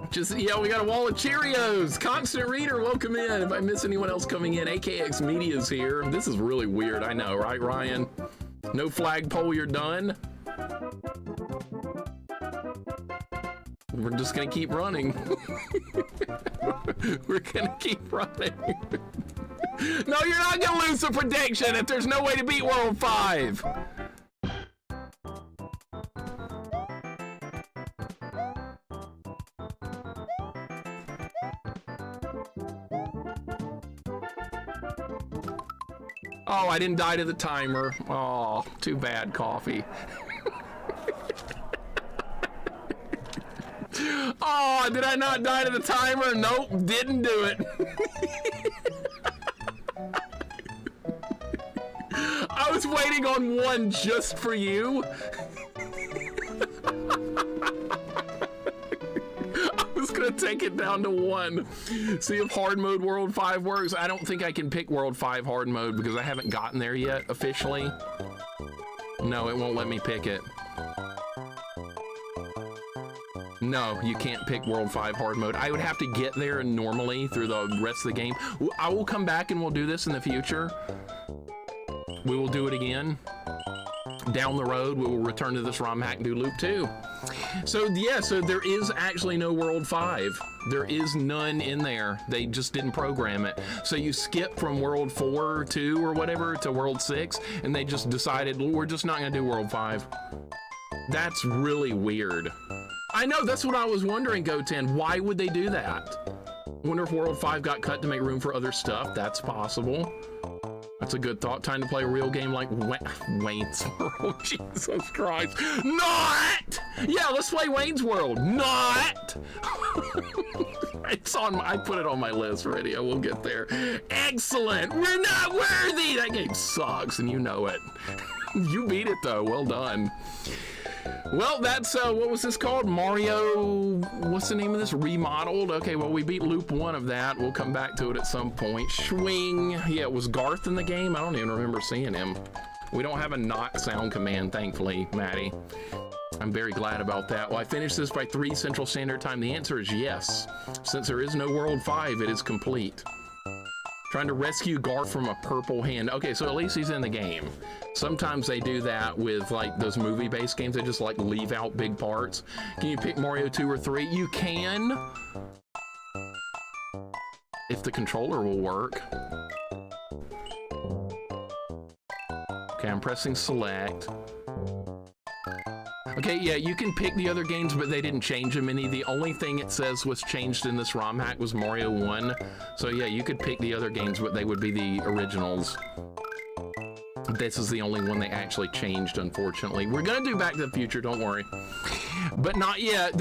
Just, yeah, we got a wall of Cheerios. Constant Reader, welcome in. If I miss anyone else coming in, AKX Media's here. This is really weird, I know, right, Ryan? No flagpole, you're done? We're just gonna keep running. We're gonna keep running. No, you're not gonna lose the prediction if there's no way to beat World 5. Oh, I didn't die to the timer. Oh, too bad, Coffee. Oh, did I not die to the timer? Nope, didn't do it. I was waiting on one just for you. I was gonna take it down to one. See if hard mode World 5 works. I don't think I can pick World 5 hard mode because I haven't gotten there yet officially. No, it won't let me pick it. No, you can't pick World 5 hard mode. I would have to get there normally through the rest of the game. I will come back and we'll do this in the future. We will do it again. Down the road, we will return to this ROM hack and do loop 2. So yeah, so there is actually no World 5. There is none in there. They just didn't program it. So you skip from World 4, 2, or whatever to World 6, and they just decided, we're just not gonna do World 5. That's really weird. I know, that's what I was wondering, Goten. Why would they do that? Wonder if World 5 got cut to make room for other stuff. That's possible. That's a good thought. Time to play a real game like Wayne's World. Jesus Christ. Not! Yeah, let's play Wayne's World. Not! It's on, I put it on my list already. We'll get there. Excellent! We're not worthy! That game sucks, and you know it. You beat it, though. Well done. Well, that's, what was this called? Mario, what's the name of this? Remodeled? Okay, well, we beat loop 1 of that. We'll come back to it at some point. Swing. Yeah, was Garth in the game? I don't even remember seeing him. We don't have a not sound command, thankfully, Maddie. I'm very glad about that. Will I finish this by 3 Central Standard Time? The answer is yes. Since there is no World 5, it is complete. Trying to rescue Garth from a purple hand. Okay, so at least he's in the game. Sometimes they do that with like those movie-based games. They just like leave out big parts. Can you pick Mario 2 or 3? You can. If the controller will work. Okay, I'm pressing select. Okay, yeah, you can pick the other games, but they didn't change them any. The only thing it says was changed in this ROM hack was Mario 1. So yeah, you could pick the other games, but they would be the originals. This is the only one they actually changed, unfortunately. We're gonna do Back to the Future, don't worry. But not yet.